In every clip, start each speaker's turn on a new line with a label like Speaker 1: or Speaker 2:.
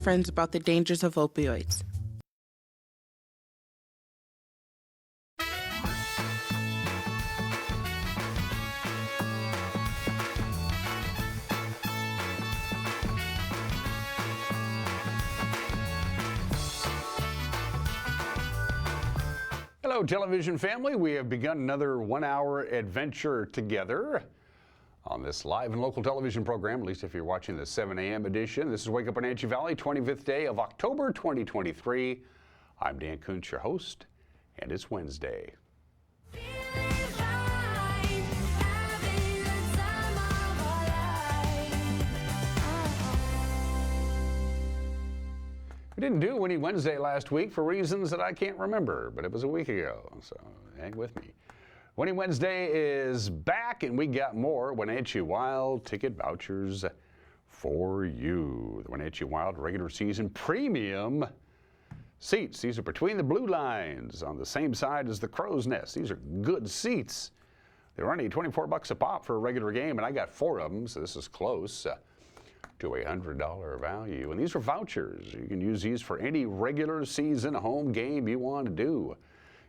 Speaker 1: Friends about the dangers of opioids.
Speaker 2: Hello, television family. We have begun another one-hour adventure together on this live and local television program, at least if you're watching the 7 a.m. edition. This is Wake Up Wenatchee Valley, 25th day of October 2023. I'm Dan Kuntz, your host, and it's Wednesday. We didn't do Winnie Wednesday last week for reasons that I can't remember, but it was a week ago, so hang with me. Winnie Wednesday is back, and we got more Wenatchee Wild ticket vouchers for you. The Wenatchee Wild regular season premium seats. These are between the blue lines on the same side as the Crow's Nest. These are good seats. They're running $24 a pop for a regular game, and I got 4 of them, so this is close to a $100 value. And these are vouchers. You can use these for any regular season home game you want to do.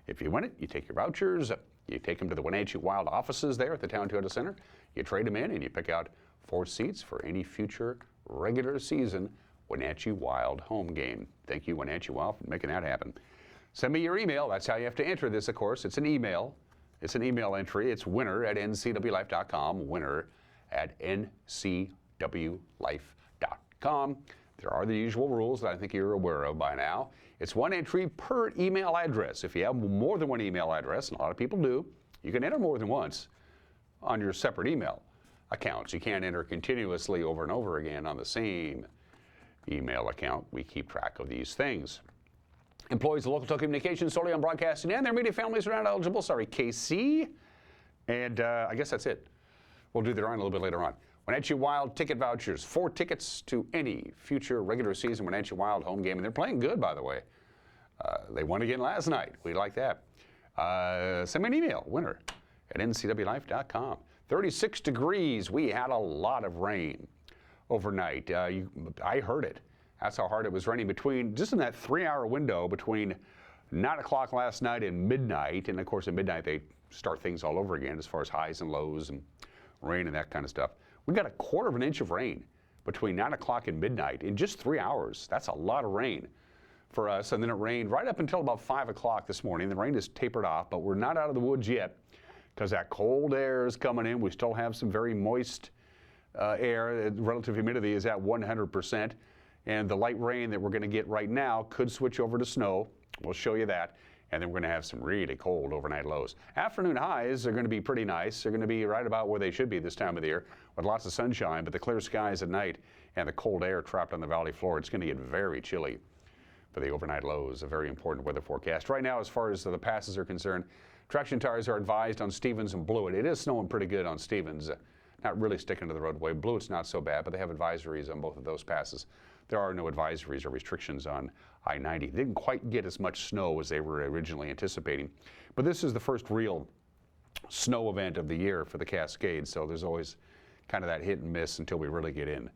Speaker 2: If you win it, you take your vouchers, you take them to the Wenatchee Wild offices there at the Town Toyota Center, you trade them in, and you pick out 4 seats for any future regular season Wenatchee Wild home game. Thank you, Wenatchee Wild, for making that happen. Send me your email. That's how you have to enter this, of course. It's an email. It's an email entry. It's winner@ncwlife.com, winner@ncwlife.com. There are the usual rules that I think you're aware of by now. It's 1 entry per email address. If you have more than 1 email address, and a lot of people do, you can enter more than once on your separate email accounts. You can't enter continuously over and over again on the same email account. We keep track of these things. Employees of local telecommunications solely on broadcasting and their media families are not eligible. Sorry, KC. And I guess that's it. We'll do the drawing a little bit later on. Wenatchee Wild ticket vouchers, 4 tickets to any future regular season Wenatchee Wild home game. And they're playing good, by the way. They won again last night. We like that. Send me an email, winner@ncwlife.com. 36 degrees. We had a lot of rain overnight. I heard it. That's how hard it was raining just in that 3-hour window between 9 o'clock last night and midnight. And of course, at midnight, they start things all over again as far as highs and lows and rain and that kind of stuff. We got a 1/4 inch of rain between 9 o'clock and midnight in just 3 hours. That's a lot of rain for us. And then it rained right up until about 5 o'clock this morning. The rain has tapered off, but we're not out of the woods yet because that cold air is coming in. We still have some very moist air. Relative humidity is at 100%. And the light rain that we're going to get right now could switch over to snow. We'll show you that. And then we're going to have some really cold overnight lows. Afternoon highs are going to be pretty nice. They're going to be right about where they should be this time of the year with lots of sunshine, but the clear skies at night and the cold air trapped on the valley floor, it's going to get very chilly for the overnight lows. A very important weather forecast. Right now, as far as the passes are concerned, traction tires are advised on Stevens and Blewett. It is snowing pretty good on Stevens. Not really sticking to the roadway. Blewett's not so bad, but they have advisories on both of those passes. There are no advisories or restrictions on I-90. They didn't quite get as much snow as they were originally anticipating. But this is the first real snow event of the year for the Cascades, so there's always kind of that hit and miss until we really get in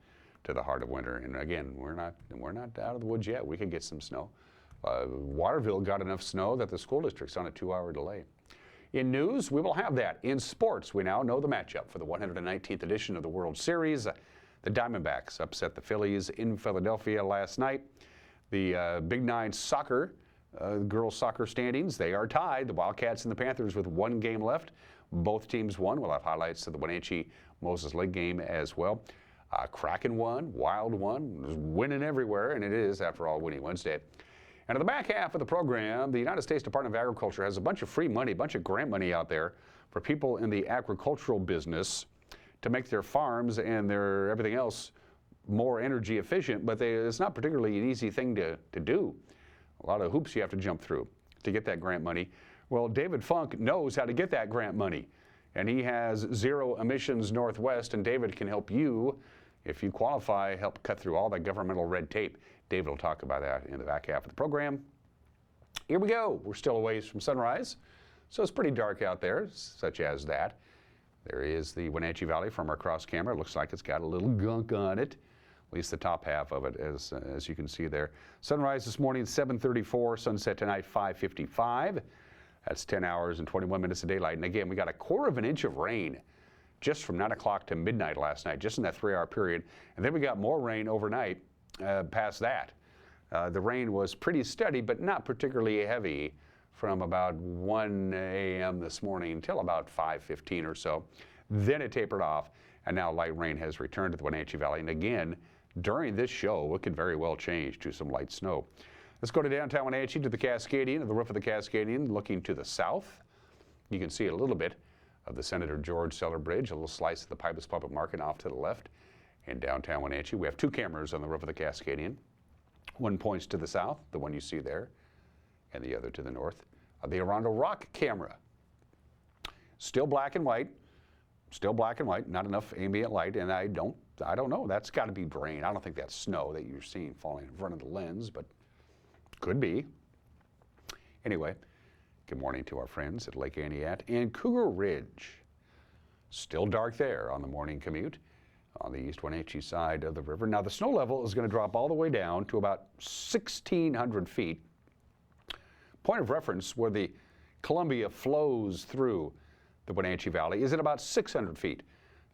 Speaker 2: to the heart of winter. And again, we're not out of the woods yet. We could get some snow. Waterville got enough snow that the school district's on a 2-hour delay. In news, we will have that. In sports, we now know the matchup for the 119th edition of the World Series. The Diamondbacks upset the Phillies in Philadelphia last night. The Big Nine soccer, girls soccer standings, they are tied. The Wildcats and the Panthers with 1 game left. Both teams won. We'll have highlights of the Wenatchee Moses League game as well. Kraken won, Wild won, winning everywhere, and it is, after all, Winnie Wednesday. And in the back half of the program, the United States Department of Agriculture has a bunch of free money, a bunch of grant money out there for people in the agricultural business to make their farms and their everything else more energy efficient, but it's not particularly an easy thing to do. A lot of hoops you have to jump through to get that grant money. Well, David Funk knows how to get that grant money, and he has Zero Emissions Northwest, and David can help you, if you qualify, help cut through all that governmental red tape. David will talk about that in the back half of the program. Here we go. We're still a ways from sunrise, so it's pretty dark out there, such as that. There is the Wenatchee Valley from our cross camera. It looks like it's got a little gunk on it. least the top half of it, as you can see there. Sunrise this morning, 7:34. Sunset tonight, 5:55. That's 10 hours and 21 minutes of daylight. And again, we got 1/4 of an inch of rain just from 9 o'clock to midnight last night, just in that 3-hour period. And then we got more rain overnight past that. The rain was pretty steady, but not particularly heavy from about 1 a.m. this morning until about 5:15 or so. Then it tapered off, and now light rain has returned to the Wenatchee Valley. And again, during this show, it could very well change to some light snow. Let's go to downtown Wenatchee, to the Cascadian, to the roof of the Cascadian, looking to the south. You can see a little bit of the Senator George Seller Bridge, a little slice of the Pybus Public Market off to the left. In downtown Wenatchee, we have 2 cameras on the roof of the Cascadian. One points to the south, the one you see there, and the other to the north. The Arundel Rock camera. Still black and white. Still black and white, not enough ambient light, and I don't know. That's got to be rain. I don't think that's snow that you're seeing falling in front of the lens, but could be. Anyway, good morning to our friends at Lake Aniat and Cougar Ridge. Still dark there on the morning commute on the East Wenatchee side of the river. Now the snow level is going to drop all the way down to about 1,600 feet. Point of reference where the Columbia flows through the Wenatchee Valley is at about 600 feet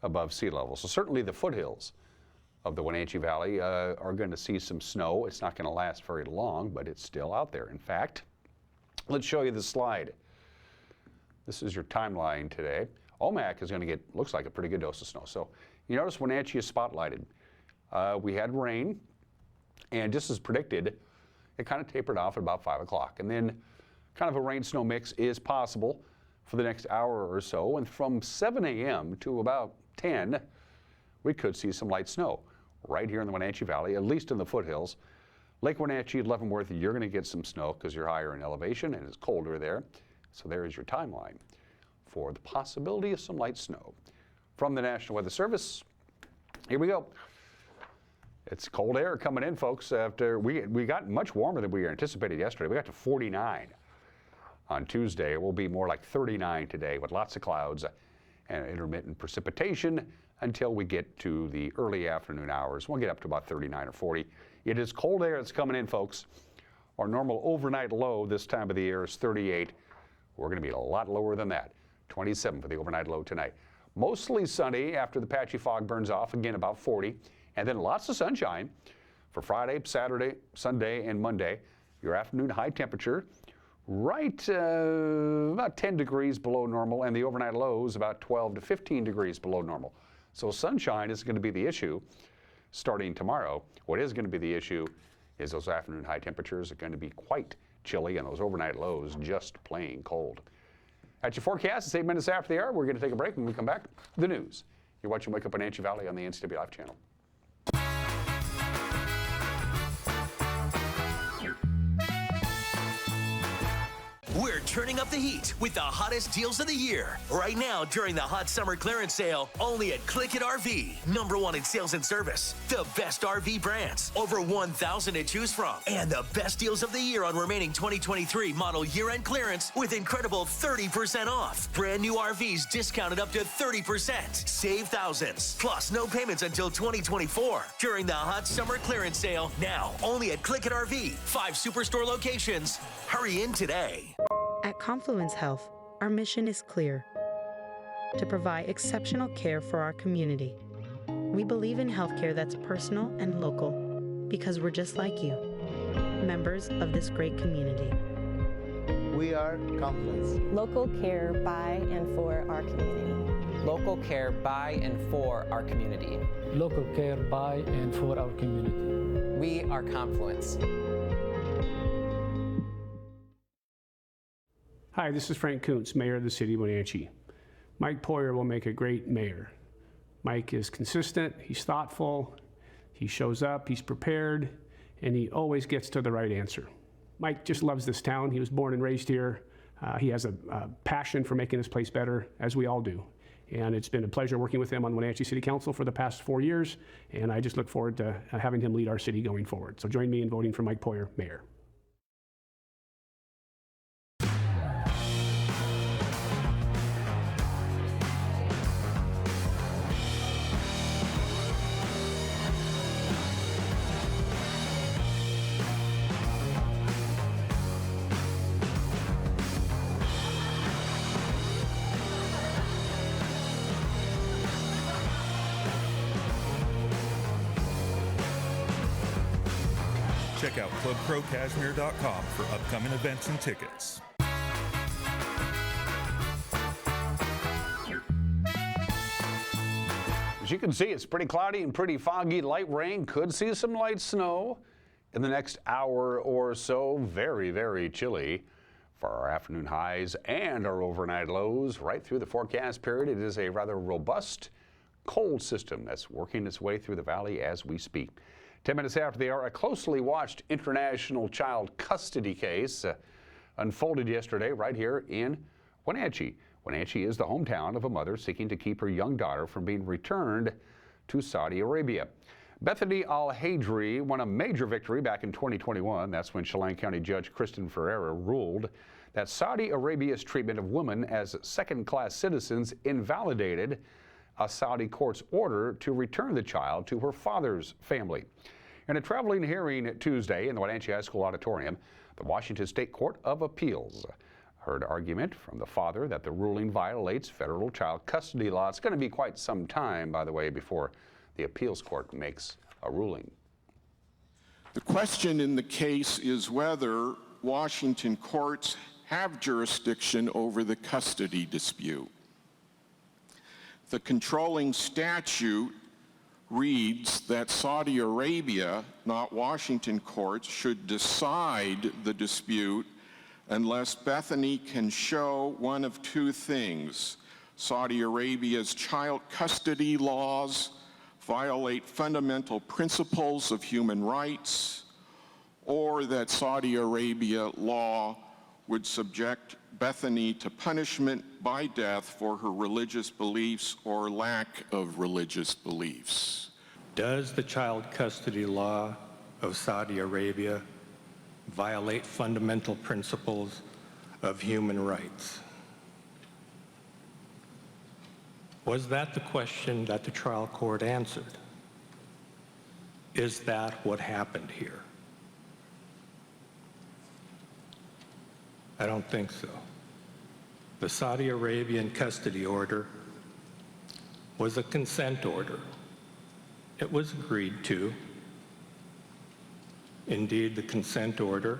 Speaker 2: above sea level. So certainly the foothills of the Wenatchee Valley are going to see some snow. It's not going to last very long, but it's still out there. In fact, let's show you the slide. This is your timeline today. Omak is going to get, looks like, a pretty good dose of snow. So you notice Wenatchee is spotlighted. We had rain, and just as predicted, it kind of tapered off at about 5 o'clock. And then kind of a rain-snow mix is possible for the next hour or so. And from 7 a.m. to about 10, we could see some light snow right here in the Wenatchee Valley, at least in the foothills. Lake Wenatchee, Leavenworth, you're going to get some snow because you're higher in elevation and it's colder there. So there is your timeline for the possibility of some light snow. From the National Weather Service, here we go. It's cold air coming in, folks. After we got much warmer than we anticipated yesterday. We got to 49 on Tuesday. It will be more like 39 today with lots of clouds and intermittent precipitation until we get to the early afternoon hours. We'll get up to about 39 or 40. It is cold air that's coming in, folks. Our normal overnight low this time of the year is 38. We're going to be a lot lower than that. 27 for the overnight low tonight. Mostly sunny after the patchy fog burns off, again about 40. And then lots of sunshine for Friday, Saturday, Sunday, and Monday. Your afternoon high temperature right about 10 degrees below normal, and the overnight low is about 12 to 15 degrees below normal. So sunshine isn't going to be the issue starting tomorrow. What is going to be the issue is those afternoon high temperatures are going to be quite chilly, and those overnight lows just plain cold. At your forecast, it's 8 minutes after the hour. We're going to take a break. When we come back, the news. You're watching Wake Up Wenatchee Valley on the NCW Live channel.
Speaker 3: We're turning up the heat with the hottest deals of the year. Right now, during the hot summer clearance sale, only at Click It RV. #1 in sales and service. The best RV brands. Over 1,000 to choose from. And the best deals of the year on remaining 2023 model year-end clearance with incredible 30% off. Brand new RVs discounted up to 30%. Save thousands. Plus, no payments until 2024. During the hot summer clearance sale. Now, only at Click It RV. 5 superstore locations. Hurry in today.
Speaker 4: At Confluence Health, our mission is clear: to provide exceptional care for our community. We believe in healthcare that's personal and local because we're just like you, members of this great community.
Speaker 5: We are Confluence.
Speaker 6: Local care by and for our community.
Speaker 7: Local care by and for our community.
Speaker 8: Local care by and for our community.
Speaker 7: We are Confluence.
Speaker 9: Hi, this is Frank Kuntz, Mayor of the City of Wenatchee. Mike Poyer will make a great mayor. Mike is consistent, he's thoughtful, he shows up, he's prepared, and he always gets to the right answer. Mike just loves this town. He was born and raised here. He has a passion for making this place better, as we all do. And it's been a pleasure working with him on Wenatchee City Council for the past 4 years, and I just look forward to having him lead our city going forward. So join me in voting for Mike Poyer, Mayor.
Speaker 10: Check out clubcrowcashmere.com for upcoming events and tickets.
Speaker 2: As you can see, it's pretty cloudy and pretty foggy. Light rain, could see some light snow in the next hour or so. Very, very chilly for our afternoon highs and our overnight lows. Right through the forecast period, it is a rather robust cold system that's working its way through the valley as we speak. 10 minutes after the hour, a closely watched international child custody case unfolded yesterday right here in Wenatchee. Wenatchee is the hometown of a mother seeking to keep her young daughter from being returned to Saudi Arabia. Bethany Al-Hadri won a major victory back in 2021. That's when Chelan County Judge Kristen Ferreira ruled that Saudi Arabia's treatment of women as second-class citizens invalidated a Saudi court's order to return the child to her father's family. In a traveling hearing Tuesday in the Wenatchee High School auditorium, the Washington State Court of Appeals heard argument from the father that the ruling violates federal child custody law. It's going to be quite some time, by the way, before the appeals court makes a ruling.
Speaker 11: The question in the case is whether Washington courts have jurisdiction over the custody dispute. The controlling statute reads that Saudi Arabia, not Washington courts, should decide the dispute unless Bethany can show one of two things: Saudi Arabia's child custody laws violate fundamental principles of human rights, or that Saudi Arabia law would subject Bethany to punishment by death for her religious beliefs or lack of religious beliefs.
Speaker 12: Does the child custody law of Saudi Arabia violate fundamental principles of human rights? Was that the question that the trial court answered? Is that what happened here? I don't think so. The Saudi Arabian custody order was a consent order. It was agreed to. Indeed, the consent order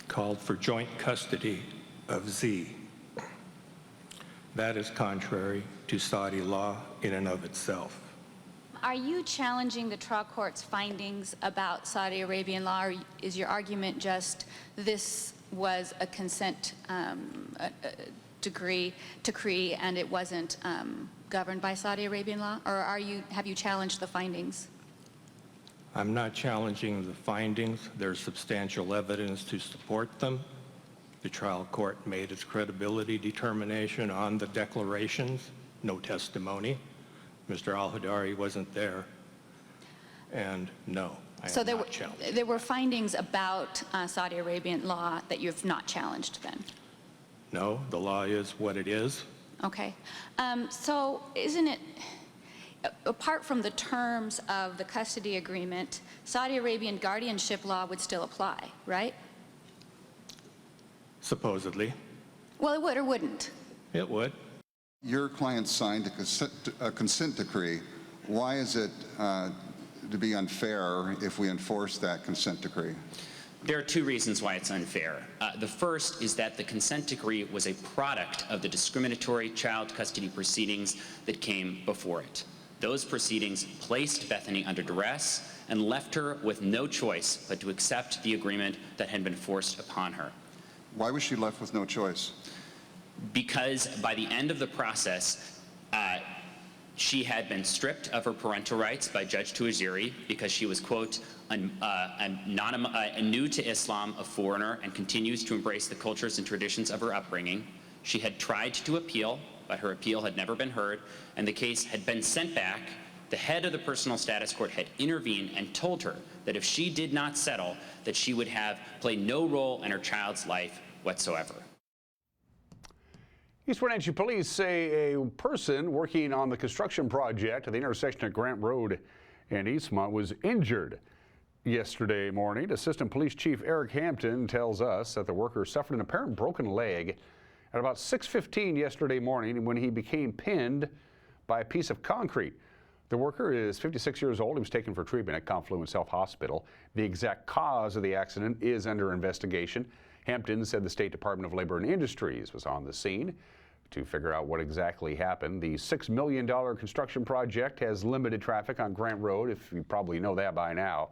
Speaker 12: called for joint custody of Z. That is contrary to Saudi law in and of itself.
Speaker 13: Are you challenging the trial court's findings about Saudi Arabian law, or is your argument just this was a consent decree and it wasn't governed by Saudi Arabian law, or have you challenged the findings?
Speaker 12: I'm not challenging the findings. There's substantial evidence to support them. The trial court made its credibility determination on the declarations, no testimony. Mr. Al-Hadari wasn't there, and no, I am not challenging.
Speaker 13: There were findings about Saudi Arabian law that you have not challenged then?
Speaker 12: No, the law is what it is.
Speaker 13: Okay. So isn't it, apart from the terms of the custody agreement, Saudi Arabian guardianship law would still apply, right?
Speaker 12: Supposedly.
Speaker 13: Well, it would or wouldn't?
Speaker 12: It would.
Speaker 14: Your client signed a consent decree. Why is it to be unfair if we enforce that consent decree?
Speaker 15: There are two reasons why it's unfair. The first is that the consent decree was a product of the discriminatory child custody proceedings that came before it. Those proceedings placed Bethany under duress and left her with no choice but to accept the agreement that had been forced upon her.
Speaker 14: Why was she left with no choice?
Speaker 15: Because by the end of the process, she had been stripped of her parental rights by Judge Tuaziri because she was, quote, new to Islam, a foreigner, and continues to embrace the cultures and traditions of her upbringing. She had tried to appeal, but her appeal had never been heard, and the case had been sent back. The head of the personal status court had intervened and told her that if she did not settle, that she would play no role in her child's life whatsoever.
Speaker 2: East Wenatchee police say a person working on the construction project at the intersection of Grant Road and Eastmont was injured yesterday morning. Assistant Police Chief Eric Hampton tells us that the worker suffered an apparent broken leg at about 6:15 yesterday morning when he became pinned by a piece of concrete. The worker is 56 years old. He was taken for treatment at Confluence Health Hospital. The exact cause of the accident is under investigation. Hampton said the State Department of Labor and Industries was on the scene to figure out what exactly happened. The $6 million construction project has limited traffic on Grant Road, if you probably know that by now,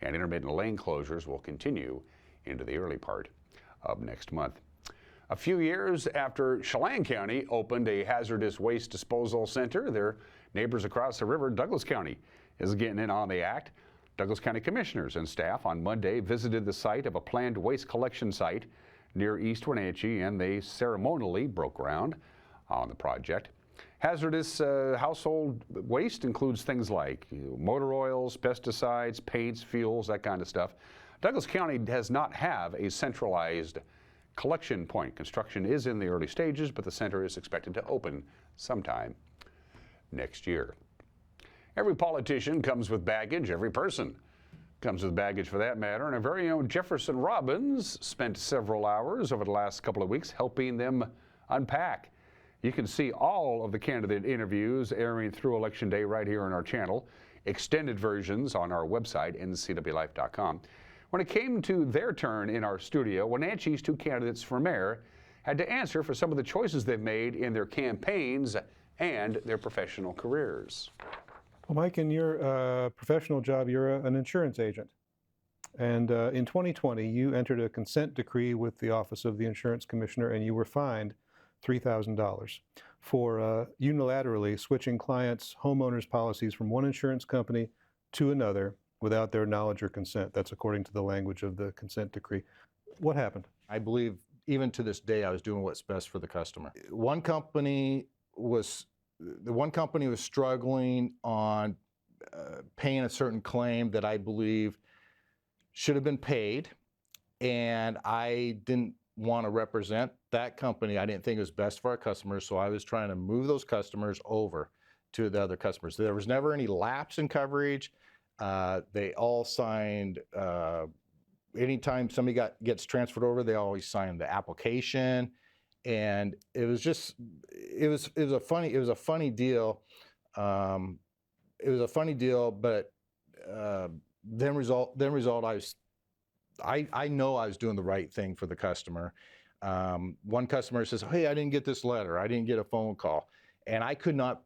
Speaker 2: and intermittent lane closures will continue into the early part of next month. A few years after Chelan County opened a hazardous waste disposal center, their neighbors across the river, Douglas County, is getting in on the act. Douglas County commissioners and staff on Monday visited the site of a planned waste collection site near East Wenatchee, and they ceremonially broke ground on the project. Hazardous household waste includes things like motor oils, pesticides, paints, fuels, that kind of stuff. Douglas County does not have a centralized collection point. Construction is in the early stages, but the center is expected to open sometime next year. Every politician comes with baggage. Every person comes with baggage, for that matter. And our very own Jefferson Robbins spent several hours over the last couple of weeks helping them unpack. You can see all of the candidate interviews airing through Election Day right here on our channel. Extended versions on our website, ncwlife.com. When it came to their turn in our studio, Wenatchee's two candidates for mayor had to answer for some of the choices they've made in their campaigns and their professional careers.
Speaker 16: Well, Mike, in your professional job, you're an insurance agent. And in 2020, you entered a consent decree with the Office of the Insurance Commissioner, and you were fined $3,000 for unilaterally switching clients' homeowners' policies from one insurance company to another without their knowledge or consent. That's according to the language of the consent decree. What happened?
Speaker 17: I believe even to this day I was doing what's best for the customer. One company was struggling on paying a certain claim that I believe should have been paid, and I didn't want to represent that company. I didn't think it was best for our customers, so I was trying to move those customers over to the other customers. There was never any lapse in coverage. They all signed, anytime somebody gets transferred over, they always sign the application. And it was just, it was a funny deal. It was a funny deal, but then result, I know I was doing the right thing for the customer. One customer says, "Hey, I didn't get this letter. I didn't get a phone call." And I could not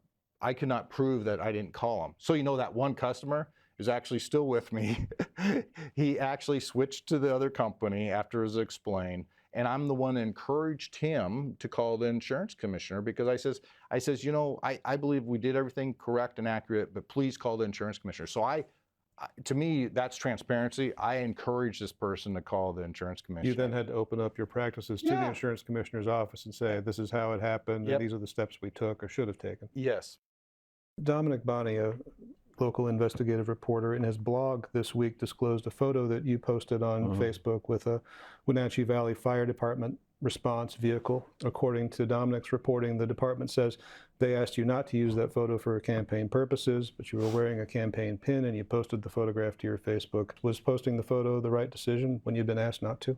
Speaker 17: prove that I didn't call him. So, that one customer is actually still with me. He actually switched to the other company after it was explained. And I'm the one that encouraged him to call the insurance commissioner, because I says, I believe we did everything correct and accurate, but please call the insurance commissioner. So to me, that's transparency. I encourage this person to call the insurance commissioner.
Speaker 16: You then had to open up your practices to the insurance commissioner's office and say, this is how it happened, and these are the steps we took or should have taken.
Speaker 17: Yes.
Speaker 16: Dominic Bonney, a local investigative reporter, in his blog this week disclosed a photo that you posted on Facebook with a Wenatchee Valley Fire Department response vehicle. According to Dominic's reporting, the department says they asked you not to use that photo for campaign purposes, but you were wearing a campaign pin and you posted the photograph to your Facebook. Was posting the photo the right decision when you'd been asked not to?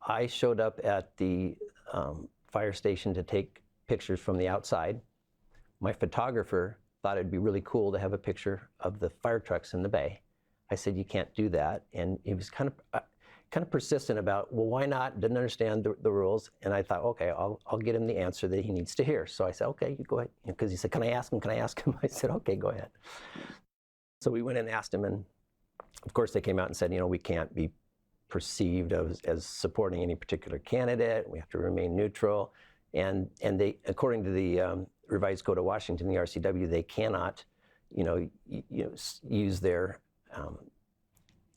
Speaker 18: I showed up at the fire station to take pictures from the outside. My photographer thought it'd be really cool to have a picture of the fire trucks in the bay. I said, you can't do that. And he was kind of persistent about, well, why not? Didn't understand the rules. And I thought, okay, I'll get him the answer that he needs to hear. So I said, okay, you go ahead. Because he said, can I ask him? Can I ask him? I said, okay, go ahead. So we went and asked him. And of course, they came out and said, we can't be perceived as supporting any particular candidate. We have to remain neutral. And they, according to the revised code of Washington, the RCW, they cannot, use their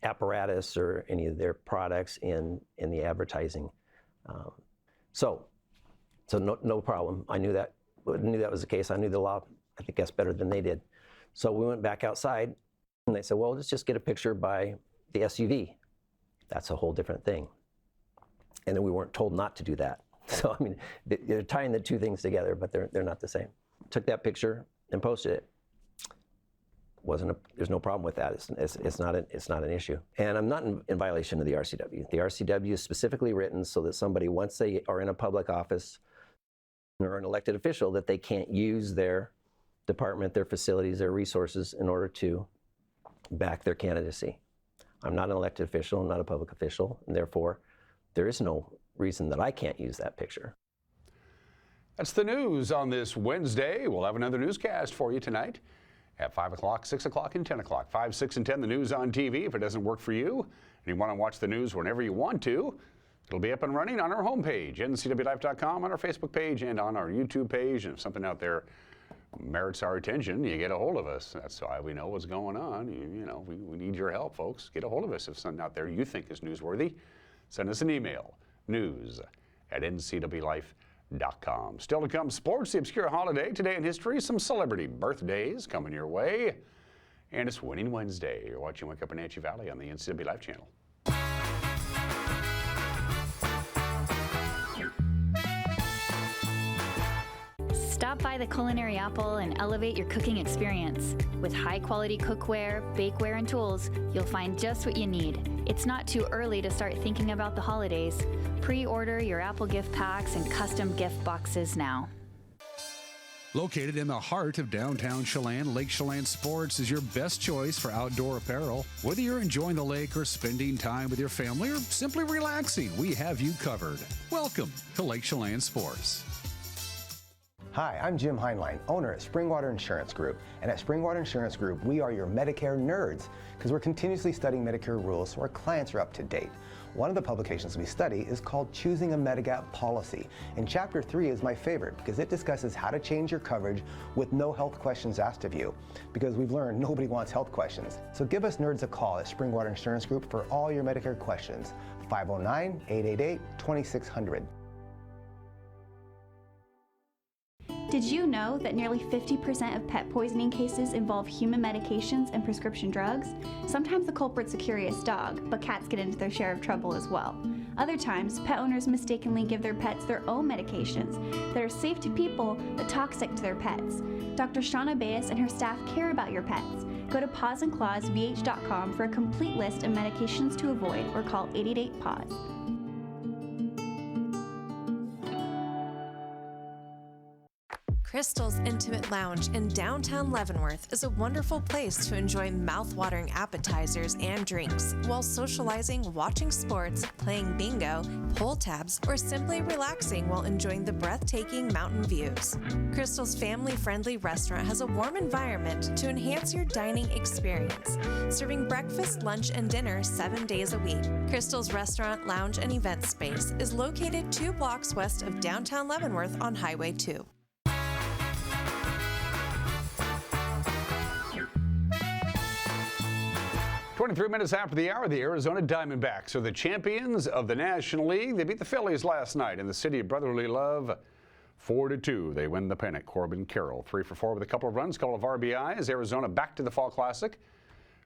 Speaker 18: apparatus or any of their products in the advertising. So no problem. I knew that was the case. I knew the law, I think, that's better than they did. So we went back outside, and they said, well, let's just get a picture by the SUV. That's a whole different thing. And then we weren't told not to do that. So, I mean, they're tying the two things together, but they're not the same. Took that picture and posted it. there's no problem with that. It's not an issue. And I'm not in violation of the RCW. The RCW is specifically written so that somebody, once they are in a public office or an elected official, that they can't use their department, their facilities, their resources in order to back their candidacy. I'm not an elected official, I'm not a public official, and therefore there is no reason that I can't use that picture.
Speaker 2: That's the news on this Wednesday. We'll have another newscast for you tonight at 5 o'clock, 6 o'clock, and 10 o'clock. 5, 6, and 10, the news on TV. If it doesn't work for you and you want to watch the news whenever you want to, it'll be up and running on our homepage, ncwlife.com, on our Facebook page, and on our YouTube page. And if something out there merits our attention, you get a hold of us. That's why we know what's going on. You know, we need your help, folks. Get a hold of us if something out there you think is newsworthy. Send us an email, news@ncwlife.com. Still to come, sports, the obscure holiday, today in history, some celebrity birthdays coming your way. And it's Winning Wednesday. You're watching Wake Up Wenatchee Valley on the NCW Life channel.
Speaker 19: Stop by the Culinary Apple and elevate your cooking experience. With high-quality cookware, bakeware, and tools, you'll find just what you need. It's not too early to start thinking about the holidays. Pre-order your Apple gift packs and custom gift boxes now.
Speaker 20: Located in the heart of downtown Chelan, Lake Chelan Sports is your best choice for outdoor apparel. Whether you're enjoying the lake or spending time with your family or simply relaxing, we have you covered. Welcome to Lake Chelan Sports.
Speaker 21: Hi, I'm Jim Heinlein, owner at Springwater Insurance Group. And at Springwater Insurance Group, we are your Medicare nerds because we're continuously studying Medicare rules so our clients are up to date. One of the publications we study is called Choosing a Medigap Policy. And Chapter 3 is my favorite because it discusses how to change your coverage with no health questions asked of you. Because we've learned nobody wants health questions. So give us nerds a call at Springwater Insurance Group for all your Medicare questions. 509-888-2600.
Speaker 22: Did you know that nearly 50% of pet poisoning cases involve human medications and prescription drugs? Sometimes the culprit's a curious dog, but cats get into their share of trouble as well. Other times, pet owners mistakenly give their pets their own medications that are safe to people but toxic to their pets. Dr. Shauna Baez and her staff care about your pets. Go to pawsandclawsvh.com for a complete list of medications to avoid or call 888-PAWS.
Speaker 23: Crystal's Intimate Lounge in downtown Leavenworth is a wonderful place to enjoy mouth-watering appetizers and drinks while socializing, watching sports, playing bingo, pull tabs, or simply relaxing while enjoying the breathtaking mountain views. Crystal's family-friendly restaurant has a warm environment to enhance your dining experience, serving breakfast, lunch, and dinner 7 days a week. Crystal's restaurant, lounge, and event space is located 2 blocks west of downtown Leavenworth on Highway 2.
Speaker 2: 23 minutes after the hour, the Arizona Diamondbacks are the champions of the National League. They beat the Phillies last night in the city of brotherly love, 4-2. They win the pennant. Corbin Carroll, 3 for 4 with a couple of runs, couple of RBIs. Arizona back to the Fall Classic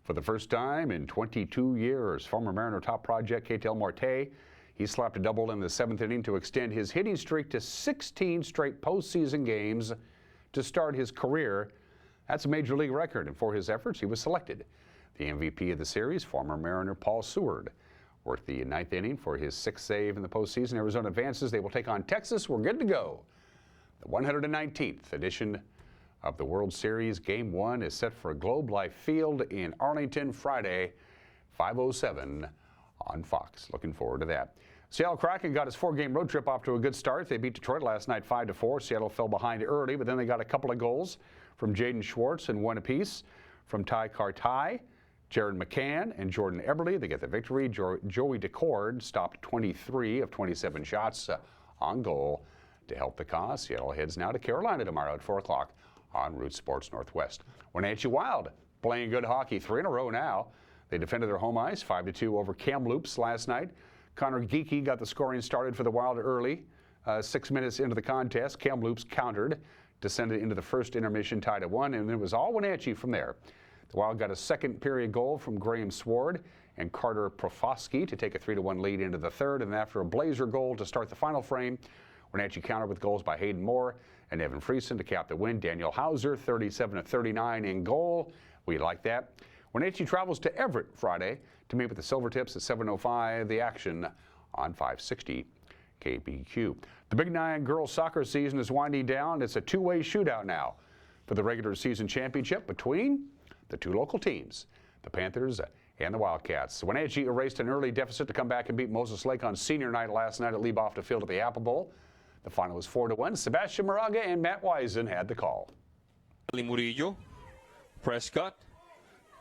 Speaker 2: for the first time in 22 years. Former Mariner top project, Ketel Marte, he slapped a double in the 7th inning to extend his hitting streak to 16 straight postseason games to start his career. That's a major league record, and for his efforts, he was selected the MVP of the series, former Mariner Paul Seward. Worked the 9th inning for his 6th save in the postseason. Arizona advances. They will take on Texas. We're good to go. The 119th edition of the World Series. Game 1 is set for Globe Life Field in Arlington Friday, 5:07 on Fox. Looking forward to that. Seattle Kraken got his 4-game road trip off to a good start. They beat Detroit last night 5-4. Seattle fell behind early, but then they got a couple of goals from Jaden Schwartz and one apiece from Ty Kartai, Jared McCann, and Jordan Eberle. They get the victory. Joey Decord stopped 23 of 27 shots on goal to help the cause. Seattle heads now to Carolina tomorrow at 4 o'clock on Root Sports Northwest. Wenatchee Wild playing good hockey 3 in a row now. They defended their home ice 5-2 over Kamloops last night. Connor Geekie got the scoring started for the Wild early. 6 minutes into the contest, Kamloops countered, descended into the first intermission tied at 1, and it was all Wenatchee from there. The Wild got a second period goal from Graham Sword and Carter Profosky to take a 3-1 lead into the third, and after a Blazer goal to start the final frame, Wenatchee countered with goals by Hayden Moore and Evan Friesen to cap the win. Daniel Hauser, 37 of 39 in goal, We like that. Wenatchee travels to Everett Friday to meet with the Silvertips at 7:05. The action on 560 KBQ. The Big Nine girls soccer season is winding down. It's a two-way shootout now for the regular season championship between the two local teams, the Panthers and the Wildcats. Wenatchee erased an early deficit to come back and beat Moses Lake on senior night last night at Leibofta Field at the Apple Bowl. The final was 4-1. Sebastian Moraga and Matt Wisen had the call.
Speaker 1: Murillo, Prescott,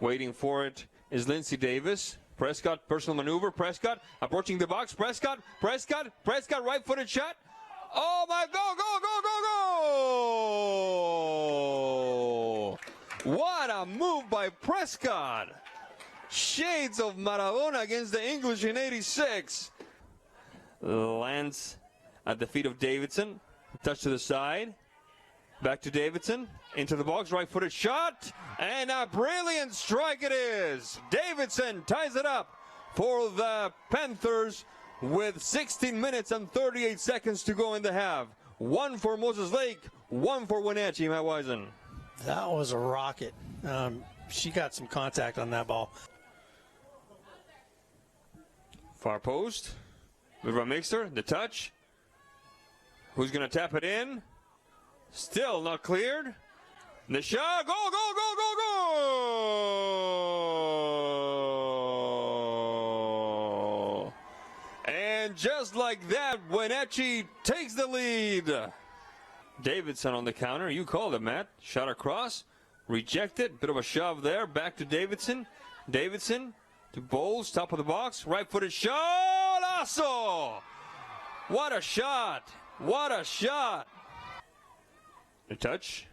Speaker 1: waiting for it is Lindsey Davis. Prescott, personal maneuver. Prescott approaching the box. Prescott, right-footed shot. Oh my, go! What a move by Prescott. Shades of Maradona against the English in '86. Lands at the feet of Davidson. Touch to the side. Back to Davidson. Into the box. Right-footed shot. And a brilliant strike it is. Davidson ties it up for the Panthers with 16 minutes and 38 seconds to go in the half. One for Moses Lake, one for Wenatchee. Matt Wisen.
Speaker 3: That was a rocket. She got some contact on that ball.
Speaker 1: Far post. River Mixter, the touch. Who's going to tap it in? Still not cleared. The shot. Go! And just like that, Wenatchee takes the lead. Davidson on the counter. You called it, Matt. Shot across. Rejected. Bit of a shove there. Back to Davidson. Davidson to Bowles. Top of the box. Right-footed shot. Lasso! What a shot. What a shot. The touch.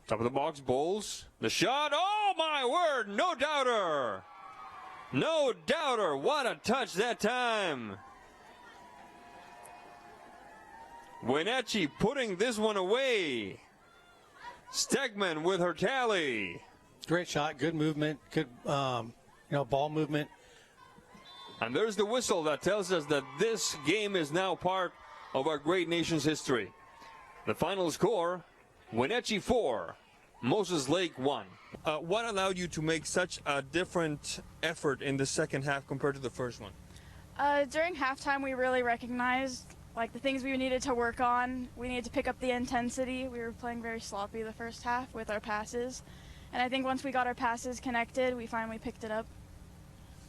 Speaker 1: Top of the box. Bowles. The shot. Oh, my word. No doubter. No doubter. What a touch that time. Wenatchee putting this one away. Stegman with her tally.
Speaker 3: Great shot, good movement, good ball movement.
Speaker 1: And there's the whistle that tells us that this game is now part of our great nation's history. The final score, Wenatchee 4, Moses Lake 1. What allowed you to make such a different effort in the second half compared to the first one?
Speaker 4: During halftime, we really recognized the things we needed to work on. We needed to pick up the intensity. We were playing very sloppy the first half with our passes. And I think once we got our passes connected, we finally picked it up.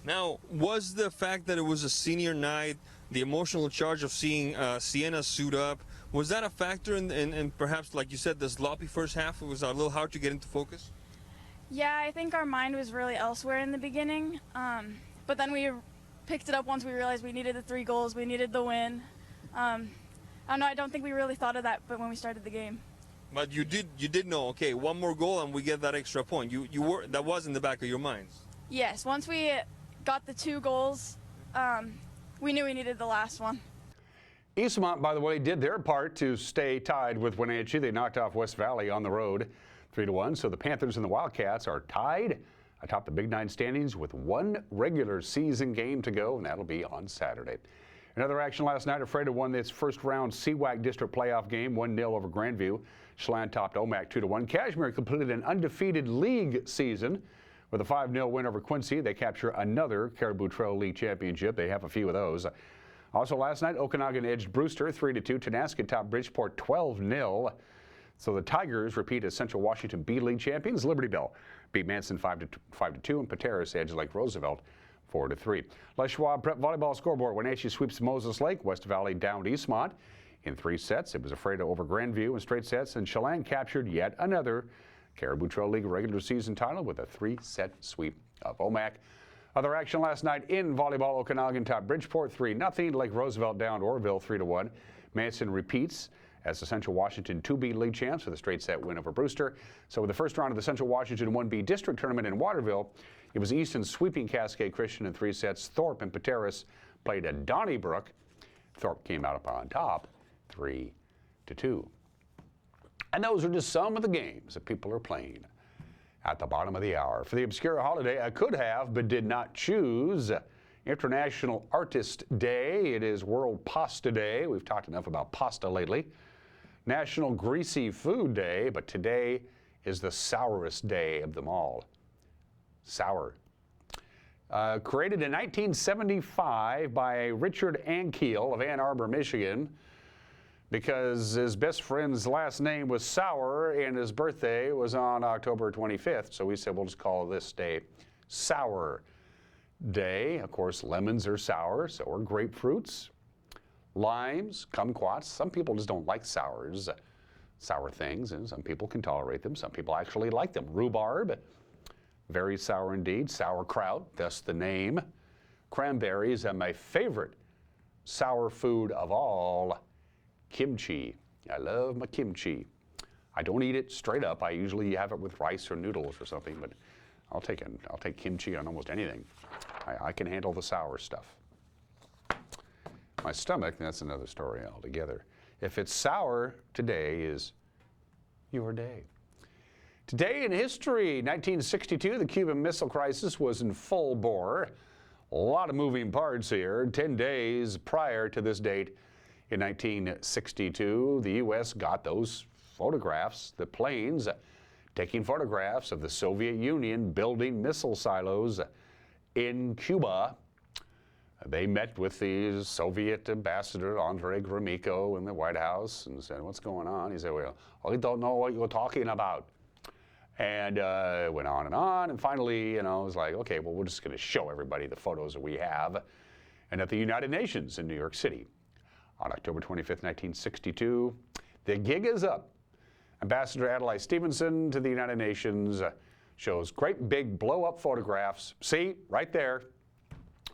Speaker 1: Now, was the fact that it was a senior night, the emotional charge of seeing Sienna suit up, was that a factor in perhaps, like you said, the sloppy first half? It was a little hard to get into focus?
Speaker 4: Yeah, I think our mind was really elsewhere in the beginning. But then we picked it up once we realized we needed the 3 goals, we needed the win. I don't know, I don't think we really thought of that but when we started the game.
Speaker 1: But you did know, okay, 1 more goal and we get that extra point. That was in the back of your minds.
Speaker 4: Yes, once we got the 2 goals, we knew we needed the last one.
Speaker 2: Eastmont, by the way, did their part to stay tied with Wenatchee. They knocked off West Valley on the road 3-1. So the Panthers and the Wildcats are tied atop the Big Nine standings with 1 regular season game to go, and that'll be on Saturday. Another action last night, Ephrata won its first round CWAC district playoff game 1-0 over Grandview. Chelan topped Omak 2-1. Cashmere completed an undefeated league season with a 5-0 win over Quincy. They capture another Caribou Trail League championship. They have a few of those. Also last night, Okanagan edged Brewster 3-2. Tenasket topped Bridgeport 12-0. So the Tigers repeat as Central Washington B League champions. Libertyville beat Manson 5-2, and Pateros edged Lake Roosevelt 4-3. Les Schwab Prep Volleyball scoreboard. Wenatchee sweeps Moses Lake. West Valley downed Eastmont in 3 sets. It was Ephrata over Grandview in straight sets, and Chelan captured yet another Caribou Trail League regular season title with a 3-set sweep of Omak. Other action last night in volleyball, Okanagan topped Bridgeport 3-0. Lake Roosevelt downed Orville 3-1. Manson repeats as the Central Washington 2B League champs with a straight set win over Brewster. So with the first round of the Central Washington 1B District Tournament in Waterville, it was Easton sweeping Cascade Christian in 3 sets. Thorpe and Pateros played at Donnybrook. Thorpe came out on top 3-2. And those are just some of the games that people are playing at the bottom of the hour. For the obscure holiday I could have but did not choose, International Artist Day. It is World Pasta Day. We've talked enough about pasta lately. National Greasy Food Day, but today is the sourest day of them all. Sour. Created in 1975 by Richard Ankiel of Ann Arbor, Michigan, because his best friend's last name was Sour and his birthday was on October 25th. So we said we'll just call this day Sour Day. Of course, lemons are sour, so are grapefruits. Limes, kumquats. Some people just don't like sour things, and some people can tolerate them. Some people actually like them. Rhubarb, very sour indeed. Sauerkraut, thus the name. Cranberries, and my favorite sour food of all, kimchi. I love my kimchi. I don't eat it straight up. I usually have it with rice or noodles or something, but I'll take kimchi on almost anything. I can handle the sour stuff. My stomach, that's another story altogether. If it's sour, today is your day. Today in history, 1962, the Cuban Missile Crisis was in full bore. A lot of moving parts here. 10 days prior to this date, in 1962, the U.S. got those photographs, the planes taking photographs of the Soviet Union building missile silos in Cuba. They met with the Soviet ambassador, Andrei Gromyko, in the White House and said, "What's going on?" He said, "Well, I don't know what you're talking about." And it went on, and finally, it was like, okay, well, we're just going to show everybody the photos that we have. And at the United Nations in New York City, on October 25th, 1962, the gig is up. Ambassador Adlai Stevenson to the United Nations shows great big blow-up photographs. See, right there,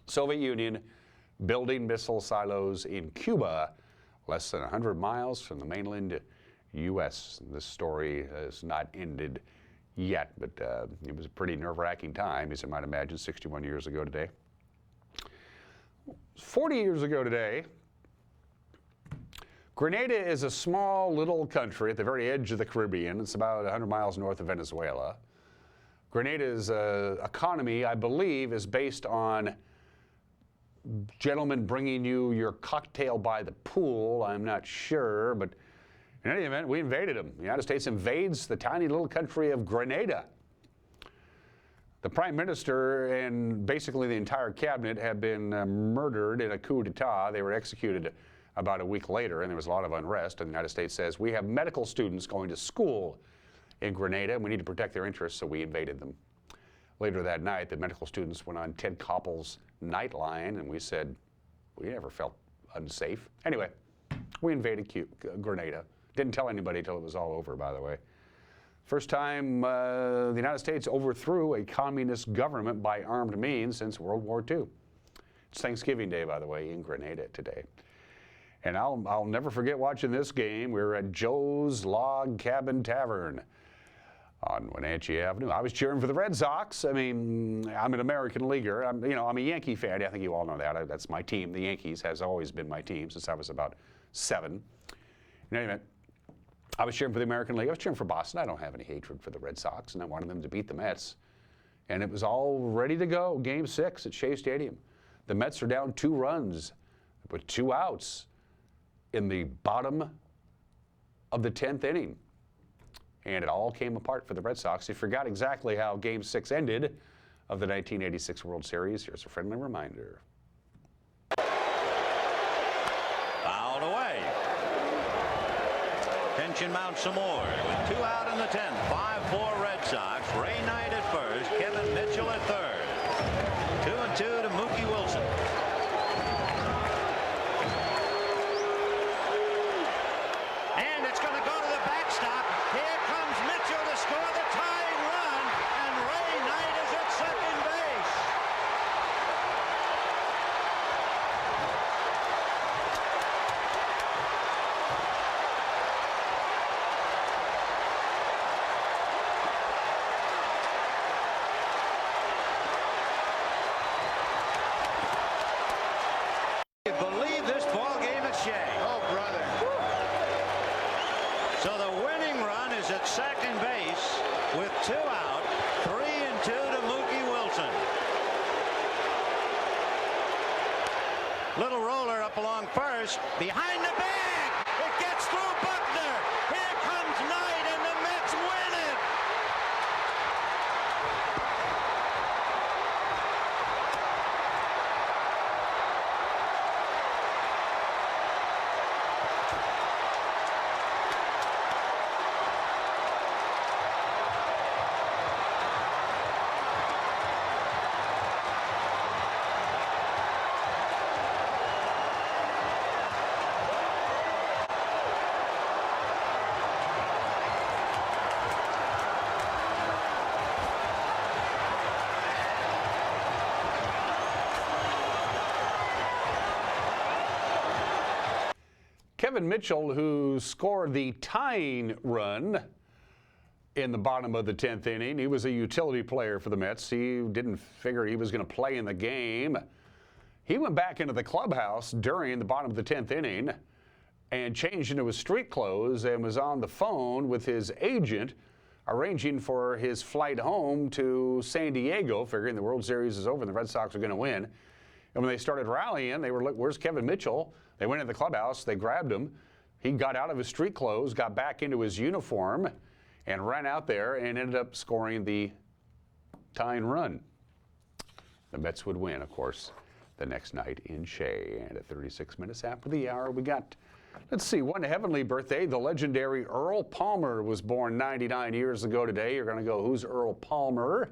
Speaker 2: Soviet Union building missile silos in Cuba, less than 100 miles from the mainland U.S. This story has not ended yet, but it was a pretty nerve-wracking time, as you might imagine, 61 years ago today. 40 years ago today, Grenada is a small little country at the very edge of the Caribbean. It's about 100 miles north of Venezuela. Grenada's economy, I believe, is based on gentlemen bringing you your cocktail by the pool. I'm not sure, but in any event, we invaded them. The United States invades the tiny little country of Grenada. The Prime Minister and basically the entire cabinet have been murdered in a coup d'etat. They were executed about a week later, and there was a lot of unrest. And the United States says, we have medical students going to school in Grenada, and we need to protect their interests, so we invaded them. Later that night, the medical students went on Ted Koppel's Nightline, and we said, we never felt unsafe. Anyway, we invaded Grenada. Didn't tell anybody till it was all over, by the way. First time the United States overthrew a communist government by armed means since World War II. It's Thanksgiving Day, by the way, in Grenada today. And I'll never forget watching this game. We were at Joe's Log Cabin Tavern on Wenatchee Avenue. I was cheering for the Red Sox. I mean, I'm an American leaguer. I'm a Yankee fan. I think you all know that. That's my team. The Yankees has always been my team since I was about 7. In any event, I was cheering for the American League. I was cheering for Boston. I don't have any hatred for the Red Sox, and I wanted them to beat the Mets. And it was all ready to go. Game 6 at Shea Stadium. The Mets are down 2 runs with 2 outs in the bottom of the 10th inning. And it all came apart for the Red Sox. You forgot exactly how Game 6 ended of the 1986 World Series. Here's a friendly reminder.
Speaker 5: Fouled away. Tension mounts some more with 2 out in the 10th. 5-4 Red Sox. Ray Knight at first. Kevin Mitchell at third. 2-2 to Mookie Wilson. And it's going to go to the backstop. Here comes Mitchell to score the tying run, and Ray Knight is at second base. You believe this ball game at Shea? Oh, brother. So the winning run is at second base with 2 out, 3-2 to Mookie Wilson. Little roller up along first, behind the bag. It gets through Buckner. Here comes Knight, and the Mets win it.
Speaker 2: Kevin Mitchell, who scored the tying run in the bottom of the 10th inning. He was a utility player for the Mets. He didn't figure he was going to play in the game. He went back into the clubhouse during the bottom of the 10th inning and changed into his street clothes and was on the phone with his agent arranging for his flight home to San Diego, figuring the World Series is over and the Red Sox are going to win. And when they started rallying, they were like, where's Kevin Mitchell? They went into the clubhouse, they grabbed him. He got out of his street clothes, got back into his uniform, and ran out there and ended up scoring the tying run. The Mets would win, of course, the next night in Shea. And at 36 minutes after the hour, we got, let's see, one heavenly birthday. The legendary Earl Palmer was born 99 years ago today. You're going to go, who's Earl Palmer?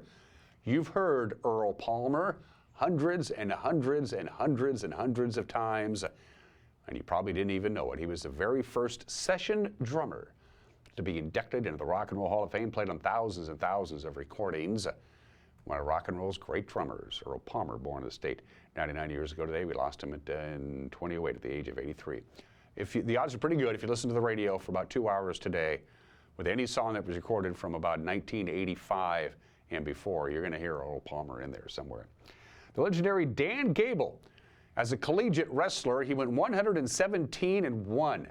Speaker 2: You've heard Earl Palmer hundreds and hundreds and hundreds and hundreds of times, and you probably didn't even know it. He was the very first session drummer to be inducted into the Rock and Roll Hall of Fame, played on thousands and thousands of recordings. One of rock and roll's great drummers, Earl Palmer, born in the state 99 years ago today. We lost him in 2008 at the age of 83. The odds are pretty good if you listen to the radio for about 2 hours today with any song that was recorded from about 1985 and before, you're going to hear Earl Palmer in there somewhere. The legendary Dan Gable, as a collegiate wrestler, he went 117-1.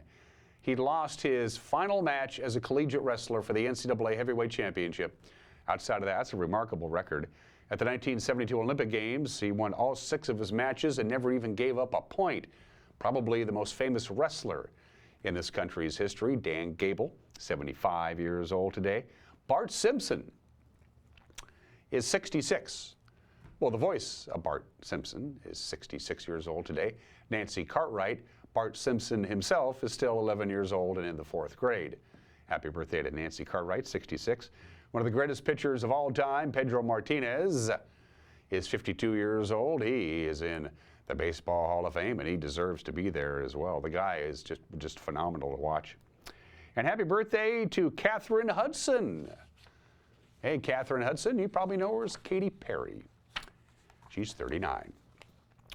Speaker 2: He lost his final match as a collegiate wrestler for the NCAA Heavyweight Championship. Outside of that, that's a remarkable record. At the 1972 Olympic Games, he won all 6 of his matches and never even gave up a point. Probably the most famous wrestler in this country's history, Dan Gable, 75 years old today. Bart Simpson is 66. Well, the voice of Bart Simpson is 66 years old today. Nancy Cartwright, Bart Simpson himself, is still 11 years old and in the 4th grade. Happy birthday to Nancy Cartwright, 66. One of the greatest pitchers of all time, Pedro Martinez, is 52 years old. He is in the Baseball Hall of Fame, and he deserves to be there as well. The guy is just phenomenal to watch. And happy birthday to Katherine Hudson. Hey, Katherine Hudson, you probably know her as Katy Perry. She's 39.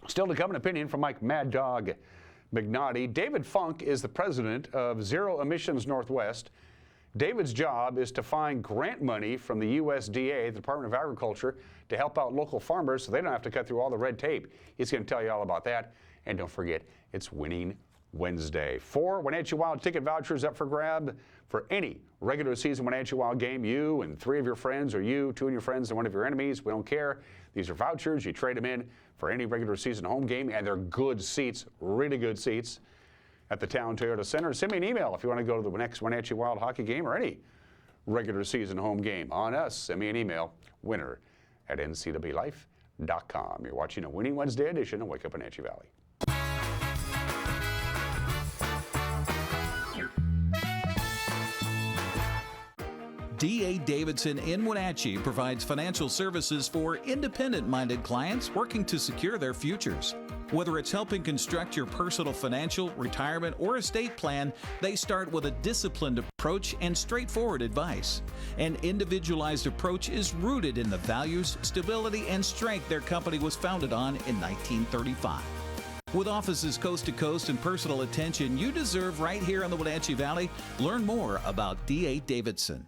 Speaker 2: Still to come, an opinion from Mike Mad Dog Mignotti. David Funk is the president of Zero Emissions Northwest. David's job is to find grant money from the USDA, the Department of Agriculture, to help out local farmers so they don't have to cut through all the red tape. He's going to tell you all about that. And don't forget, it's Winning Wednesday. 4 Wenatchee Wild ticket vouchers up for grab for any regular season Wenatchee Wild game. You and 3 of your friends, or you, 2 of your friends, and 1 of your enemies. We don't care. These are vouchers. You trade them in for any regular season home game, and they're good seats, really good seats at the Town Toyota Center. Send me an email if you want to go to the next Wenatchee Wild hockey game or any regular season home game on us. Send me an email, winner@ncwlife.com. You're watching a Winning Wednesday edition of Wake Up Wenatchee Valley.
Speaker 6: D.A. Davidson in Wenatchee provides financial services for independent-minded clients working to secure their futures. Whether it's helping construct your personal financial, retirement, or estate plan, they start with a disciplined approach and straightforward advice. An individualized approach is rooted in the values, stability, and strength their company was founded on in 1935. With offices coast to coast and personal attention you deserve right here in the Wenatchee Valley, learn more about D.A. Davidson.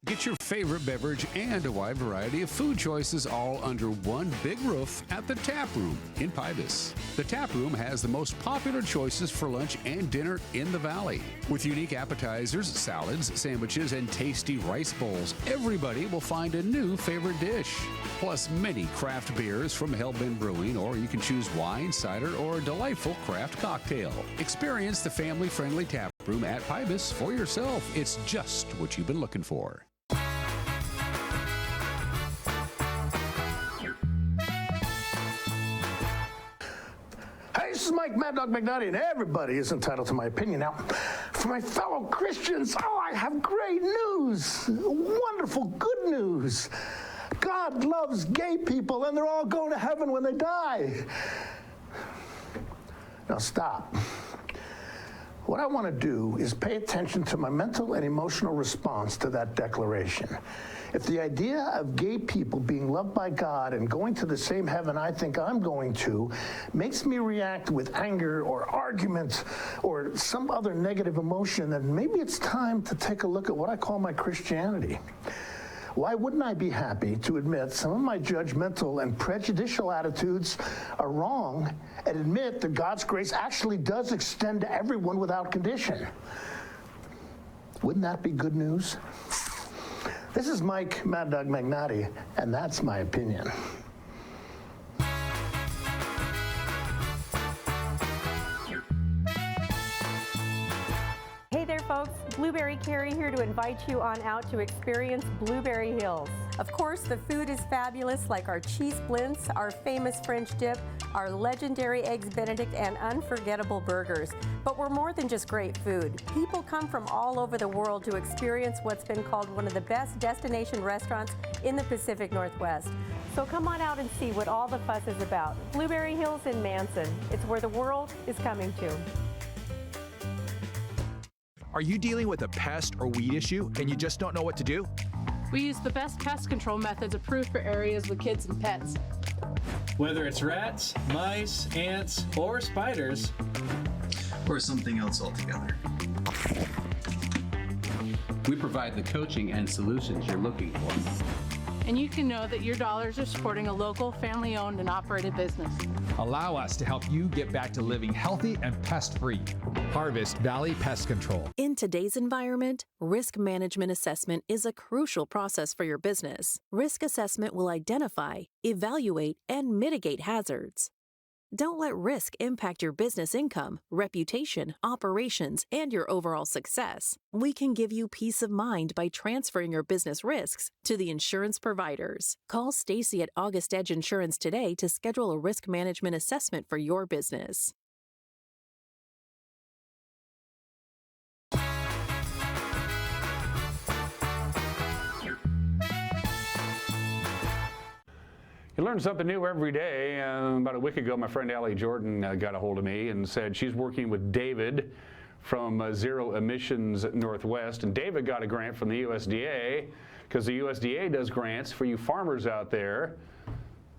Speaker 20: Get your favorite beverage and a wide variety of food choices all under one big roof at the Tap Room in Pybus. The Tap Room has the most popular choices for lunch and dinner in the Valley. With unique appetizers, salads, sandwiches, and tasty rice bowls, everybody will find a new favorite dish. Plus many craft beers from Hellbent Brewing, or you can choose wine, cider, or a delightful craft cocktail. Experience the family-friendly Tap Room at Pybus for yourself. It's just what you've been looking for.
Speaker 7: Hey, this is Mike Mad Dog McNulty, and everybody is entitled to my opinion. Now, for my fellow Christians, I have great news. Wonderful, good news. God loves gay people, and they're all going to heaven when they die. Now, stop. What I want to do is pay attention to my mental and emotional response to that declaration. If the idea of gay people being loved by God and going to the same heaven I think I'm going to makes me react with anger or argument or some other negative emotion, then maybe it's time to take a look at what I call my Christianity. Why wouldn't I be happy to admit some of my judgmental and prejudicial attitudes are wrong and admit that God's grace actually does extend to everyone without condition? Wouldn't that be good news? This is Mike Mad Dog McNulty, and that's my opinion.
Speaker 8: Hey there, folks. Blueberry Carrie here to invite you on out to experience Blueberry Hills. Of course, the food is fabulous, like our cheese splints, our famous French dip, our legendary Eggs Benedict, and unforgettable burgers. But we're more than just great food. People come from all over the world to experience what's been called one of the best destination restaurants in the Pacific Northwest. So come on out and see what all the fuss is about. Blueberry Hills in Manson. It's where the world is coming to.
Speaker 9: Are you dealing with a pest or weed issue and you just don't know what to do?
Speaker 24: We use the best pest control methods approved for areas with kids and pets.
Speaker 25: Whether it's rats, mice, ants, or spiders, or something else altogether.
Speaker 26: We provide the coaching and solutions you're looking for.
Speaker 24: And you can know that your dollars are supporting a local, family-owned and operated business.
Speaker 27: Allow us to help you get back to living healthy and pest-free. Harvest Valley Pest Control.
Speaker 28: In today's environment, risk management assessment is a crucial process for your business. Risk assessment will identify, evaluate, and mitigate hazards. Don't let risk impact your business income, reputation, operations, and your overall success. We can give you peace of mind by transferring your business risks to the insurance providers. Call Stacy at August Edge Insurance today to schedule a risk management assessment for your business.
Speaker 2: You learn something new every day. About a week ago, my friend Allie Jordan got a hold of me and said she's working with David from Zero Emissions Northwest. And David got a grant from the USDA because the USDA does grants for you farmers out there.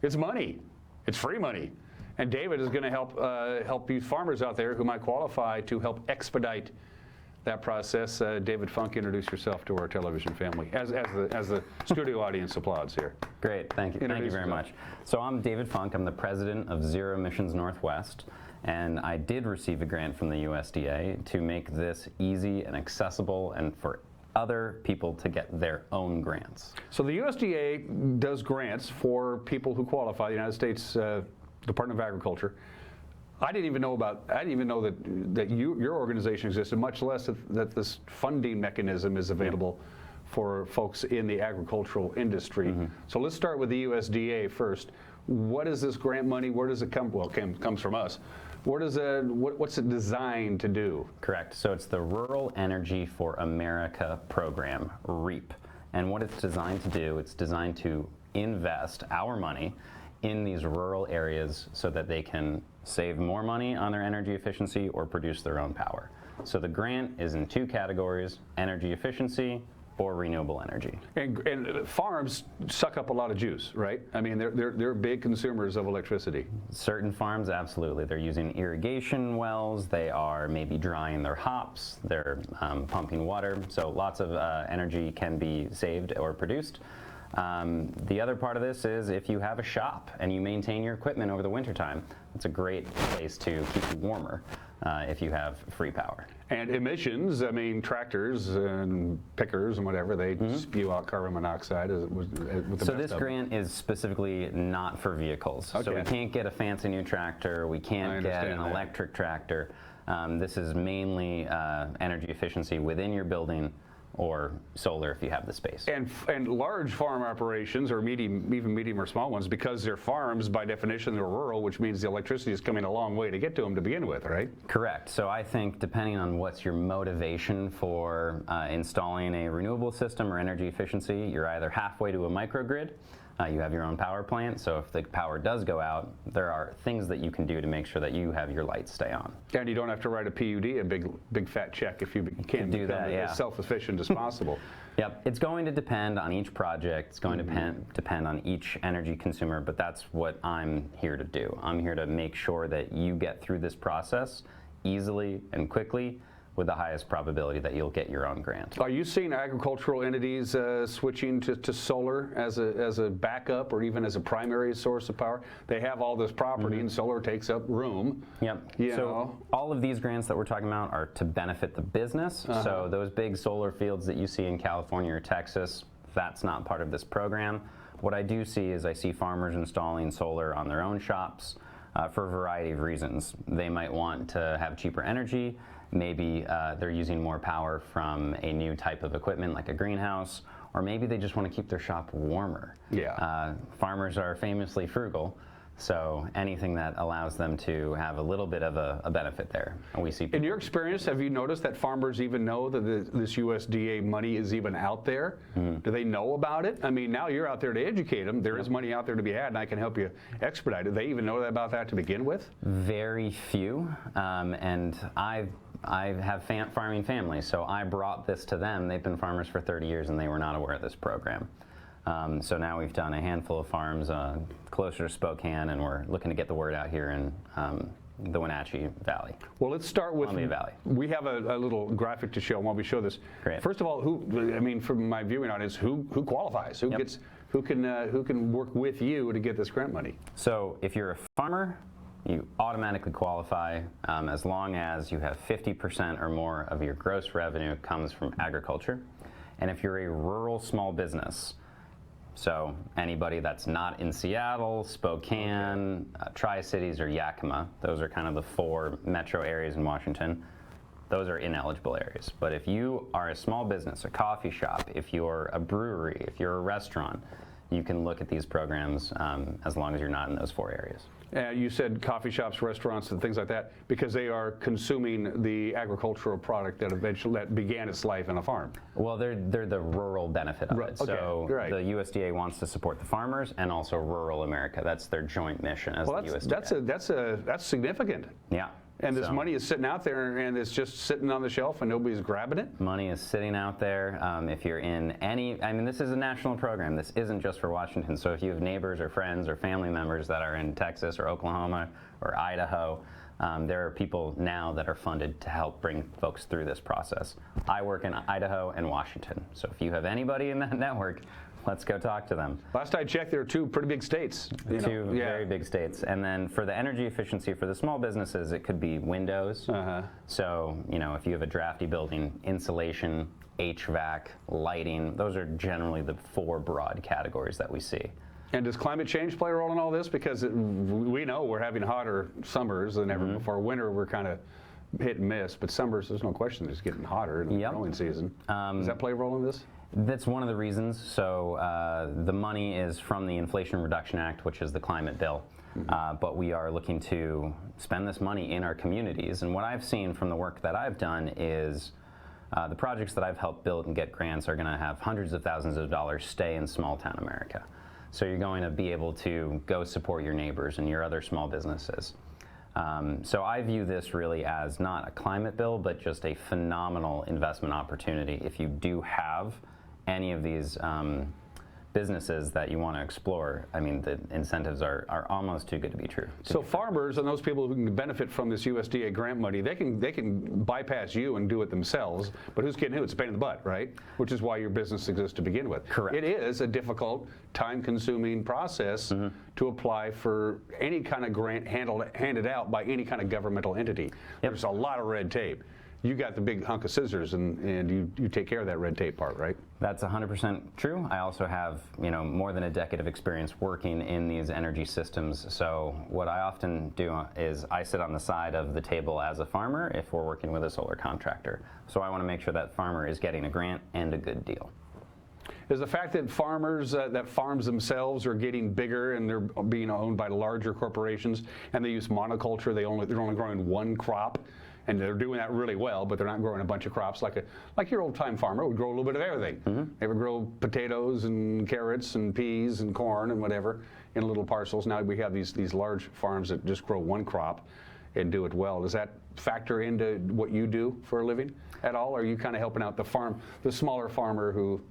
Speaker 2: It's money. It's free money. And David is going to help you farmers out there who might qualify to help expedite that process. David Funk, introduce yourself to our television family as the studio audience applauds here.
Speaker 29: Great, thank you. Thank you very much. So I'm David Funk. I'm the president of Zero Emissions Northwest, and I did receive a grant from the USDA to make this easy and accessible and for other people to get their own grants.
Speaker 2: So the USDA does grants for people who qualify, the United States Department of Agriculture. I didn't even know that your organization existed, much less that this funding mechanism is available for folks in the agricultural industry. Mm-hmm. So let's start with the USDA first. What is this grant money? Where does it come? Well, it comes from us. What's it designed to do?
Speaker 29: Correct. So it's the Rural Energy for America program, REAP. And what it's designed to do, it's designed to invest our money in these rural areas so that they can save more money on their energy efficiency or produce their own power. So the grant is in two categories: energy efficiency or renewable energy.
Speaker 2: And farms suck up a lot of juice, right? I mean, they're big consumers of electricity.
Speaker 29: Certain farms, absolutely. They're using irrigation wells. They are maybe drying their hops. They're pumping water. So lots of energy can be saved or produced. The other part of this is if you have a shop and you maintain your equipment over the wintertime, it's a great place to keep you warmer if you have free power.
Speaker 2: And emissions, I mean, tractors and pickers and whatever, they spew out carbon monoxide. With the
Speaker 29: so this grant is specifically not for vehicles. Okay. So we can't get a fancy new tractor. We can't get an electric tractor. This is mainly energy efficiency within your building or solar if you have the space.
Speaker 2: And large farm operations, or even medium or small ones, because they're farms, by definition, they're rural, which means the electricity is coming a long way to get to them to begin with, right?
Speaker 29: Correct. So I think depending on what's your motivation for installing a renewable system or energy efficiency, you're either halfway to a microgrid, you have your own power plant, so if the power does go out, there are things that you can do to make sure that you have your lights stay on.
Speaker 2: And you don't have to write a PUD, a big fat check, if you can
Speaker 29: do that,
Speaker 2: as self-efficient as possible.
Speaker 29: Yep, it's going to depend on each project. It's going to depend on each energy consumer, but that's what I'm here to do. I'm here to make sure that you get through this process easily and quickly, with the highest probability that you'll get your own grant.
Speaker 2: Are you seeing agricultural entities switching to solar as a backup or even as a primary source of power? They have all this property and solar takes up room.
Speaker 29: Yep. So all of these grants that we're talking about are to benefit the business. So those big solar fields that you see in California or Texas, that's not part of this program. What I do see is I see farmers installing solar on their own shops for a variety of reasons. They might want to have cheaper energy. Maybe they're using more power from a new type of equipment like a greenhouse, or maybe they just want to keep their shop warmer.
Speaker 2: Yeah.
Speaker 29: Farmers are famously frugal, so anything that allows them to have a little bit of a benefit there. And we see.
Speaker 2: In your experience, have you noticed that farmers even know that this USDA money is even out there? Do they know about it? I mean, now you're out there to educate them. There is money out there to be had, and I can help you expedite it. Do they even know about that to begin with?
Speaker 29: Very few, and I have farming families, so I brought this to them. They've been farmers for 30 years, and they were not aware of this program. So now we've done a handful of farms closer to Spokane, and we're looking to get the word out here in the Wenatchee Valley.
Speaker 2: Well, let's start with
Speaker 29: Columbia Valley.
Speaker 2: We have a little graphic to show while we show this.
Speaker 29: Great.
Speaker 2: First of all, from my viewing audience, who qualifies? Who can work with you to get this grant money?
Speaker 29: So if you're a farmer, you automatically qualify as long as you have 50% or more of your gross revenue comes from agriculture. And if you're a rural small business, so anybody that's not in Seattle, Spokane, Tri-Cities, or Yakima, those are kind of the 4 metro areas in Washington, those are ineligible areas. But if you are a small business, a coffee shop, if you're a brewery, if you're a restaurant, you can look at these programs as long as you're not in those 4 areas.
Speaker 2: You said coffee shops, restaurants, and things like that because they are consuming the agricultural product that began its life in a farm.
Speaker 29: Well, they're the rural benefit of it.
Speaker 2: Okay.
Speaker 29: So
Speaker 2: Right.
Speaker 29: the USDA wants to support the farmers and also rural America. That's their joint mission as the USDA.
Speaker 2: That's significant.
Speaker 29: Yeah.
Speaker 2: And this money is sitting out there, and it's just sitting on the shelf, and nobody's grabbing it?
Speaker 29: Money is sitting out there. If you're in this is a national program. This isn't just for Washington. So if you have neighbors or friends or family members that are in Texas or Oklahoma or Idaho, there are people now that are funded to help bring folks through this process. I work in Idaho and Washington. So if you have anybody in that network, let's go talk to them.
Speaker 2: Last I checked, there are 2 pretty big states.
Speaker 29: Two very big states. And then for the energy efficiency for the small businesses, it could be windows. So, if you have a drafty building, insulation, HVAC, lighting, those are generally the 4 broad categories that we see.
Speaker 2: And does climate change play a role in all this? Because we know we're having hotter summers than ever before. Winter, we're kind of hit and miss, but summers, there's no question it's getting hotter in the growing season. Does that play a role in this?
Speaker 29: That's one of the reasons. So the money is from the Inflation Reduction Act, which is the climate bill. But we are looking to spend this money in our communities. And what I've seen from the work that I've done is the projects that I've helped build and get grants are going to have hundreds of thousands of dollars stay in small town America. So you're going to be able to go support your neighbors and your other small businesses. So I view this really as not a climate bill, but just a phenomenal investment opportunity if you do have any of these businesses that you want to explore. I mean, the incentives are almost too good to be true.
Speaker 2: So farmers and those people who can benefit from this USDA grant money, they can bypass you and do it themselves, but who's getting who? It's a pain in the butt, right? Which is why your business exists to begin with.
Speaker 29: Correct.
Speaker 2: It is a difficult, time-consuming process to apply for any kind of grant handed out by any kind of governmental entity. There's a lot of red tape. you got the big hunk of scissors, and you take care of that red tape part, right?
Speaker 29: That's 100% true. I also have, more than a decade of experience working in these energy systems. So what I often do is I sit on the side of the table as a farmer if we're working with a solar contractor. So I want to make sure that farmer is getting a grant and a good deal.
Speaker 2: Is the fact that farmers, that farms themselves are getting bigger and they're being owned by larger corporations, and they use monoculture, they're only growing one crop, and they're doing that really well, but they're not growing a bunch of crops like your old-time farmer would grow a little bit of everything. They would grow potatoes and carrots and peas and corn and whatever in little parcels. Now we have these large farms that just grow one crop and do it well. Does that factor into what you do for a living at all? Or are you kind of helping out the smaller farmer who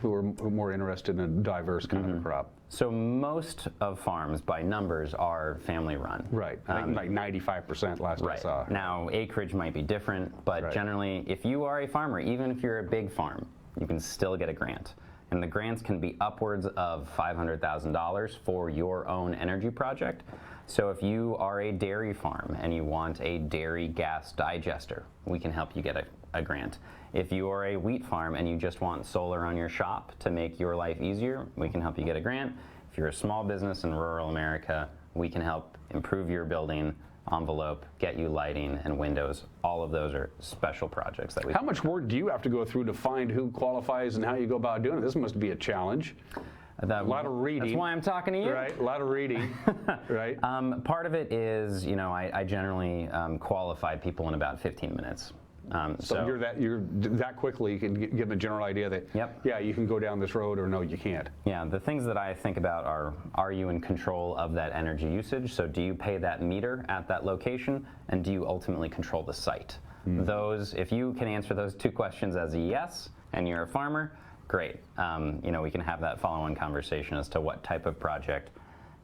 Speaker 2: are more interested in a diverse kind of a crop?
Speaker 29: So most of farms, by numbers, are family run.
Speaker 2: Right, like 95% last I saw.
Speaker 29: Now, acreage might be different, but generally, if you are a farmer, even if you're a big farm, you can still get a grant. And the grants can be upwards of $500,000 for your own energy project. So if you are a dairy farm and you want a dairy gas digester, we can help you get a grant. If you are a wheat farm and you just want solar on your shop to make your life easier, we can help you get a grant. If you're a small business in rural America, we can help improve your building envelope, get you lighting and windows. All of those are special projects that we.
Speaker 2: How much work do you have to go through to find who qualifies and how you go about doing it? This must be a challenge. A lot of reading.
Speaker 29: That's why I'm talking to you.
Speaker 2: Right, a lot of reading. Right.
Speaker 29: Part of it is, I generally qualify people in about 15 minutes.
Speaker 2: So you're that quickly, you can give them a general idea that, yeah, you can go down this road, or no, you can't.
Speaker 29: Yeah, the things that I think about are you in control of that energy usage? So do you pay that meter at that location, and do you ultimately control the site? Those, if you can answer those two questions as a yes, and you're a farmer, great. We can have that follow-on conversation as to what type of project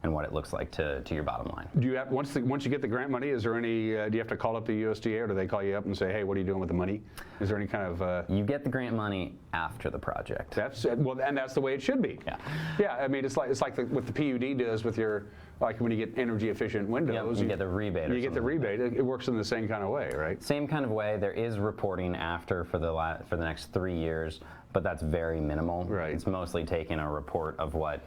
Speaker 29: and what it looks like to your bottom line.
Speaker 2: Do you have once you get the grant money? Is there any? Do you have to call up the USDA, or do they call you up and say, "Hey, what are you doing with the money?" Is there any kind of?
Speaker 29: You get the grant money after the project.
Speaker 2: That's well, and that's the way it should be.
Speaker 29: Yeah.
Speaker 2: Yeah. I mean, it's like what the PUD does with your, like when you get energy efficient windows.
Speaker 29: You get the rebate.
Speaker 2: You get the rebate. It works in the same kind of way, right?
Speaker 29: Same kind of way. There is reporting after for the next 3 years, but that's very minimal.
Speaker 2: Right.
Speaker 29: It's mostly taking a report of what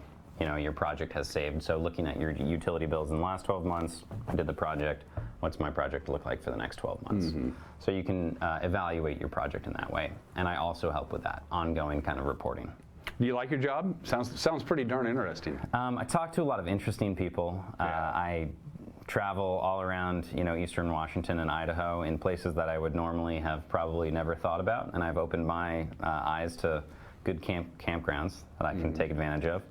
Speaker 29: your project has saved. So looking at your utility bills in the last 12 months, I did the project, what's my project look like for the next 12 months? So you can evaluate your project in that way. And I also help with that ongoing kind of reporting.
Speaker 2: Do you like your job? Sounds pretty darn interesting.
Speaker 29: I talk to a lot of interesting people. I travel all around, eastern Washington and Idaho in places that I would normally have probably never thought about. And I've opened my eyes to good campgrounds that I can take advantage of.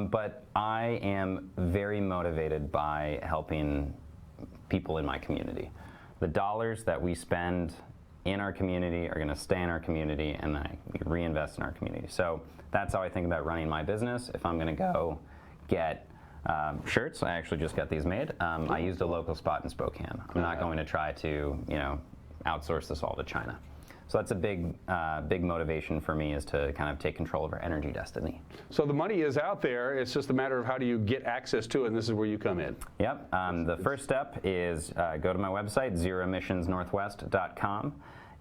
Speaker 29: But I am very motivated by helping people in my community. The dollars that we spend in our community are going to stay in our community, and we reinvest in our community. So that's how I think about running my business. If I'm going to go get shirts, I actually just got these made. I used a local spot in Spokane. I'm not going to try to, outsource this all to China. So that's a big motivation for me, is to kind of take control of our energy destiny.
Speaker 2: So the money is out there. It's just a matter of how do you get access to it, and this is where you come in.
Speaker 29: Yep. The first step is go to my website, zeroemissionsnorthwest.com,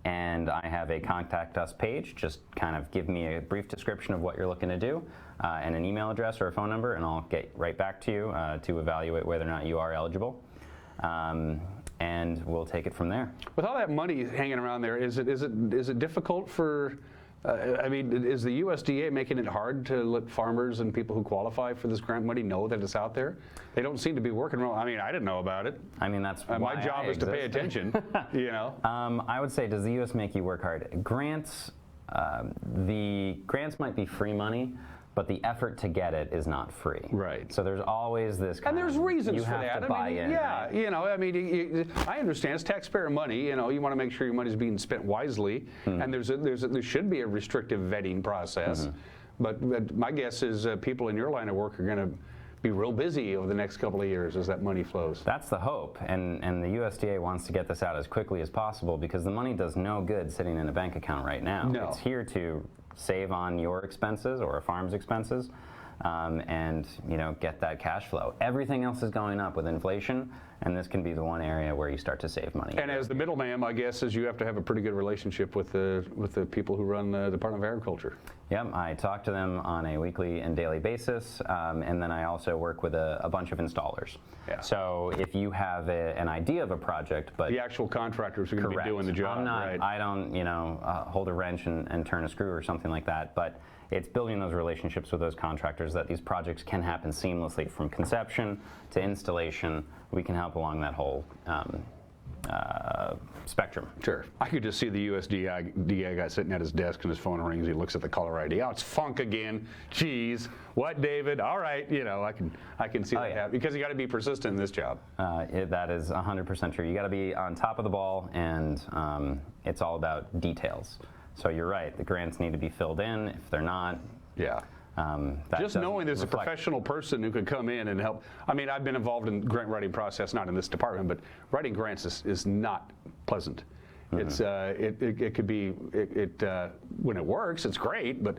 Speaker 29: and I have a contact us page. Just kind of give me a brief description of what you're looking to do, and an email address or a phone number, and I'll get right back to you to evaluate whether or not you are eligible. And we'll take it from there.
Speaker 2: With all that money hanging around there, is it difficult for? Is the USDA making it hard to let farmers and people who qualify for this grant money know that it's out there? They don't seem to be working well. I didn't know about it.
Speaker 29: That's
Speaker 2: my job is to pay attention.
Speaker 29: I would say, does the U.S. make you work hard? Grants, the grants might be free money, but the effort to get it is not free.
Speaker 2: Right.
Speaker 29: So there's always this kind
Speaker 2: and there's reasons for that.
Speaker 29: You have to buy in.
Speaker 2: Yeah,
Speaker 29: right?
Speaker 2: I understand it's taxpayer money. You want to make sure your money is being spent wisely, and there should be a restrictive vetting process. But my guess is people in your line of work are going to be real busy over the next couple of years as that money flows.
Speaker 29: That's the hope, and the USDA wants to get this out as quickly as possible, because the money does no good sitting in a bank account right now.
Speaker 2: No.
Speaker 29: It's here to save on your expenses or a farm's expenses, and get that cash flow. Everything else is going up with inflation, and this can be the one area where you start to save money.
Speaker 2: And as the middleman, my guess is you have to have a pretty good relationship with the people who run the Department of Agriculture.
Speaker 29: Yep, I talk to them on a weekly and daily basis, and then I also work with a bunch of installers.
Speaker 2: Yeah.
Speaker 29: So if you have an idea of a project, but
Speaker 2: the actual contractors are going to be doing the job.
Speaker 29: I'm not,
Speaker 2: right?
Speaker 29: I don't, hold a wrench and turn a screw or something like that, but it's building those relationships with those contractors that these projects can happen seamlessly from conception to installation. We can help along that whole spectrum.
Speaker 2: Sure. I could just see the USDA guy sitting at his desk and his phone rings. He looks at the caller ID. Oh, it's funk again. Jeez. What, David? All right. I can see that happen because you got to be persistent in this job.
Speaker 29: That is 100% true. You got to be on top of the ball, and it's all about details. So you're right. The grants need to be filled in. If they're not,
Speaker 2: just knowing there's a professional person who could come in and help. I mean, I've been involved in grant writing process, not in this department, but writing grants is not pleasant. Mm-hmm. It could be when it works, it's great, but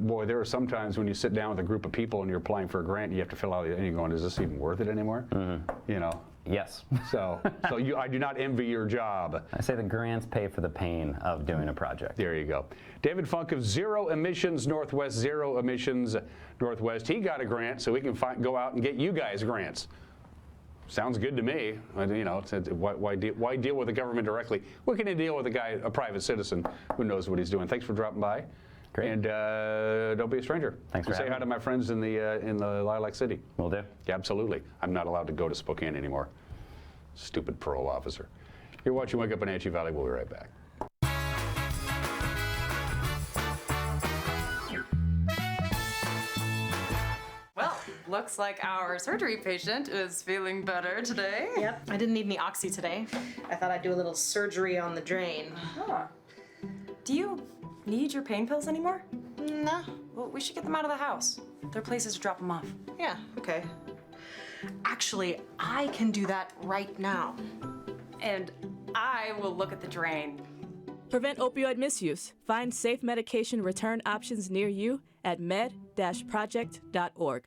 Speaker 2: boy, there are some times when you sit down with a group of people and you're applying for a grant, and you have to fill out, and you're going, is this even worth it anymore?
Speaker 29: Mm-hmm. Yes.
Speaker 2: So I do not envy your job.
Speaker 29: I say the grants pay for the pain of doing a project.
Speaker 2: There you go. David Funk of Zero Emissions Northwest, Zero Emissions Northwest. He got a grant so he can go out and get you guys grants. Sounds good to me. Why deal with the government directly? We can deal with a private citizen who knows what he's doing. Thanks for dropping by.
Speaker 29: Great.
Speaker 2: And don't be a stranger.
Speaker 29: Thanks for
Speaker 2: having me. Say hi to my friends in the Lilac City.
Speaker 29: Will do.
Speaker 2: Yeah, absolutely. I'm not allowed to go to Spokane anymore. Stupid parole officer. You're watching Wake Up Wenatchee Valley. We'll be right back.
Speaker 10: Well, looks like our surgery patient is feeling better today.
Speaker 11: Yep, I didn't need any oxy today. I thought I'd do a little surgery on the drain.
Speaker 10: Huh. Do you need your pain pills anymore?
Speaker 11: No.
Speaker 10: Well, we should get them out of the house. There are places to drop them off.
Speaker 11: Yeah, okay. Actually, I can do that right now.
Speaker 10: And I will look at the drain.
Speaker 12: Prevent opioid misuse. Find safe medication return options near you at med-project.org.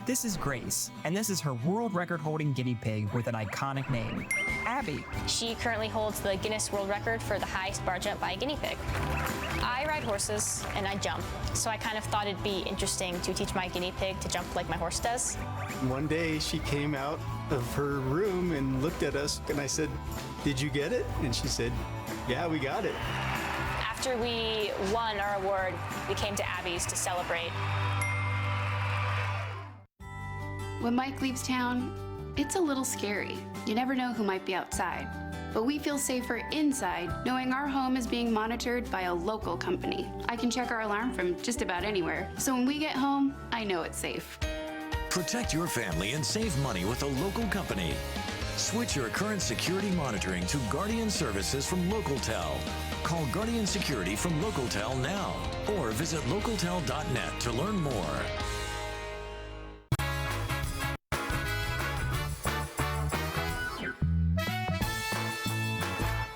Speaker 13: This is Grace, and this is her world record-holding guinea pig with an iconic name, Abby.
Speaker 14: She currently holds the Guinness World Record for the highest bar jump by a guinea pig. I ride horses and I jump, so I kind of thought it'd be interesting to teach my guinea pig to jump like my horse does.
Speaker 3: One day she came out of her room and looked at us, and I said, "Did you get it?" And she said, "Yeah, we got it."
Speaker 14: After we won our award, we came to Abby's to celebrate.
Speaker 15: When Mike leaves town, it's a little scary. You never know who might be outside. But we feel safer inside, knowing our home is being monitored by a local company. I can check our alarm from just about anywhere, so when we get home, I know it's safe.
Speaker 16: Protect your family and save money with a local company. Switch your current security monitoring to Guardian Services from LocalTel. Call Guardian Security from LocalTel now, or visit localtel.net to learn more.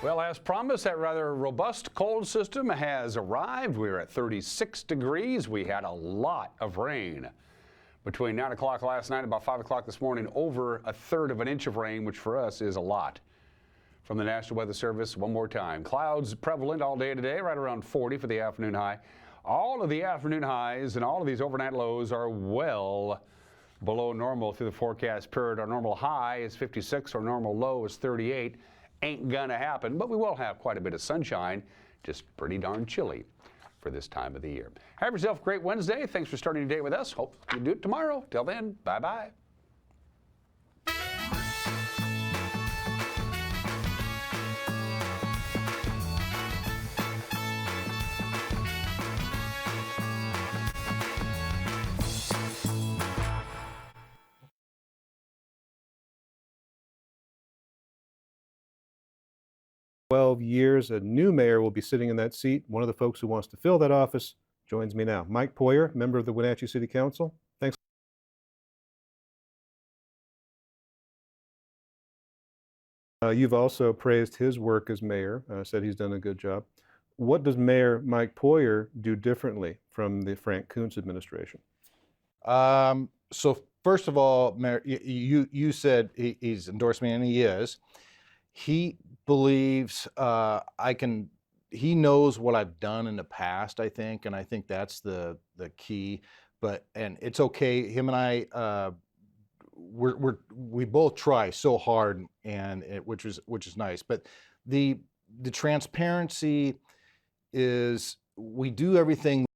Speaker 2: Well, as promised, that rather robust cold system has arrived. We're at 36 degrees. We had a lot of rain. Between 9 o'clock last night and about 5 o'clock this morning, over a third of an inch of rain, which for us is a lot. From the National Weather Service, one more time. Clouds prevalent all day today, right around 40 for the afternoon high. All of the afternoon highs and all of these overnight lows are well below normal through the forecast period. Our normal high is 56, our normal low is 38. Ain't gonna happen, but we will have quite a bit of sunshine, just pretty darn chilly for this time of the year. Have yourself a great Wednesday. Thanks for starting your day with us. Hope you do it tomorrow. Till then, bye-bye.
Speaker 1: 12 years. A new mayor will be sitting in that seat. One of the folks who wants to fill that office joins me now. Mike Poyer, member of the Wenatchee City Council. Thanks. You've also praised his work as mayor, said he's done a good job. What does Mayor Mike Poyer do differently from the Frank Kuntz administration?
Speaker 4: So first of all, Mayor, you said he's endorsed me, and he is. He believes he knows what I've done in the past, I think, and I think that's the key. And it's okay. Him and I, we both try so hard, and which is nice. But the transparency is we do everything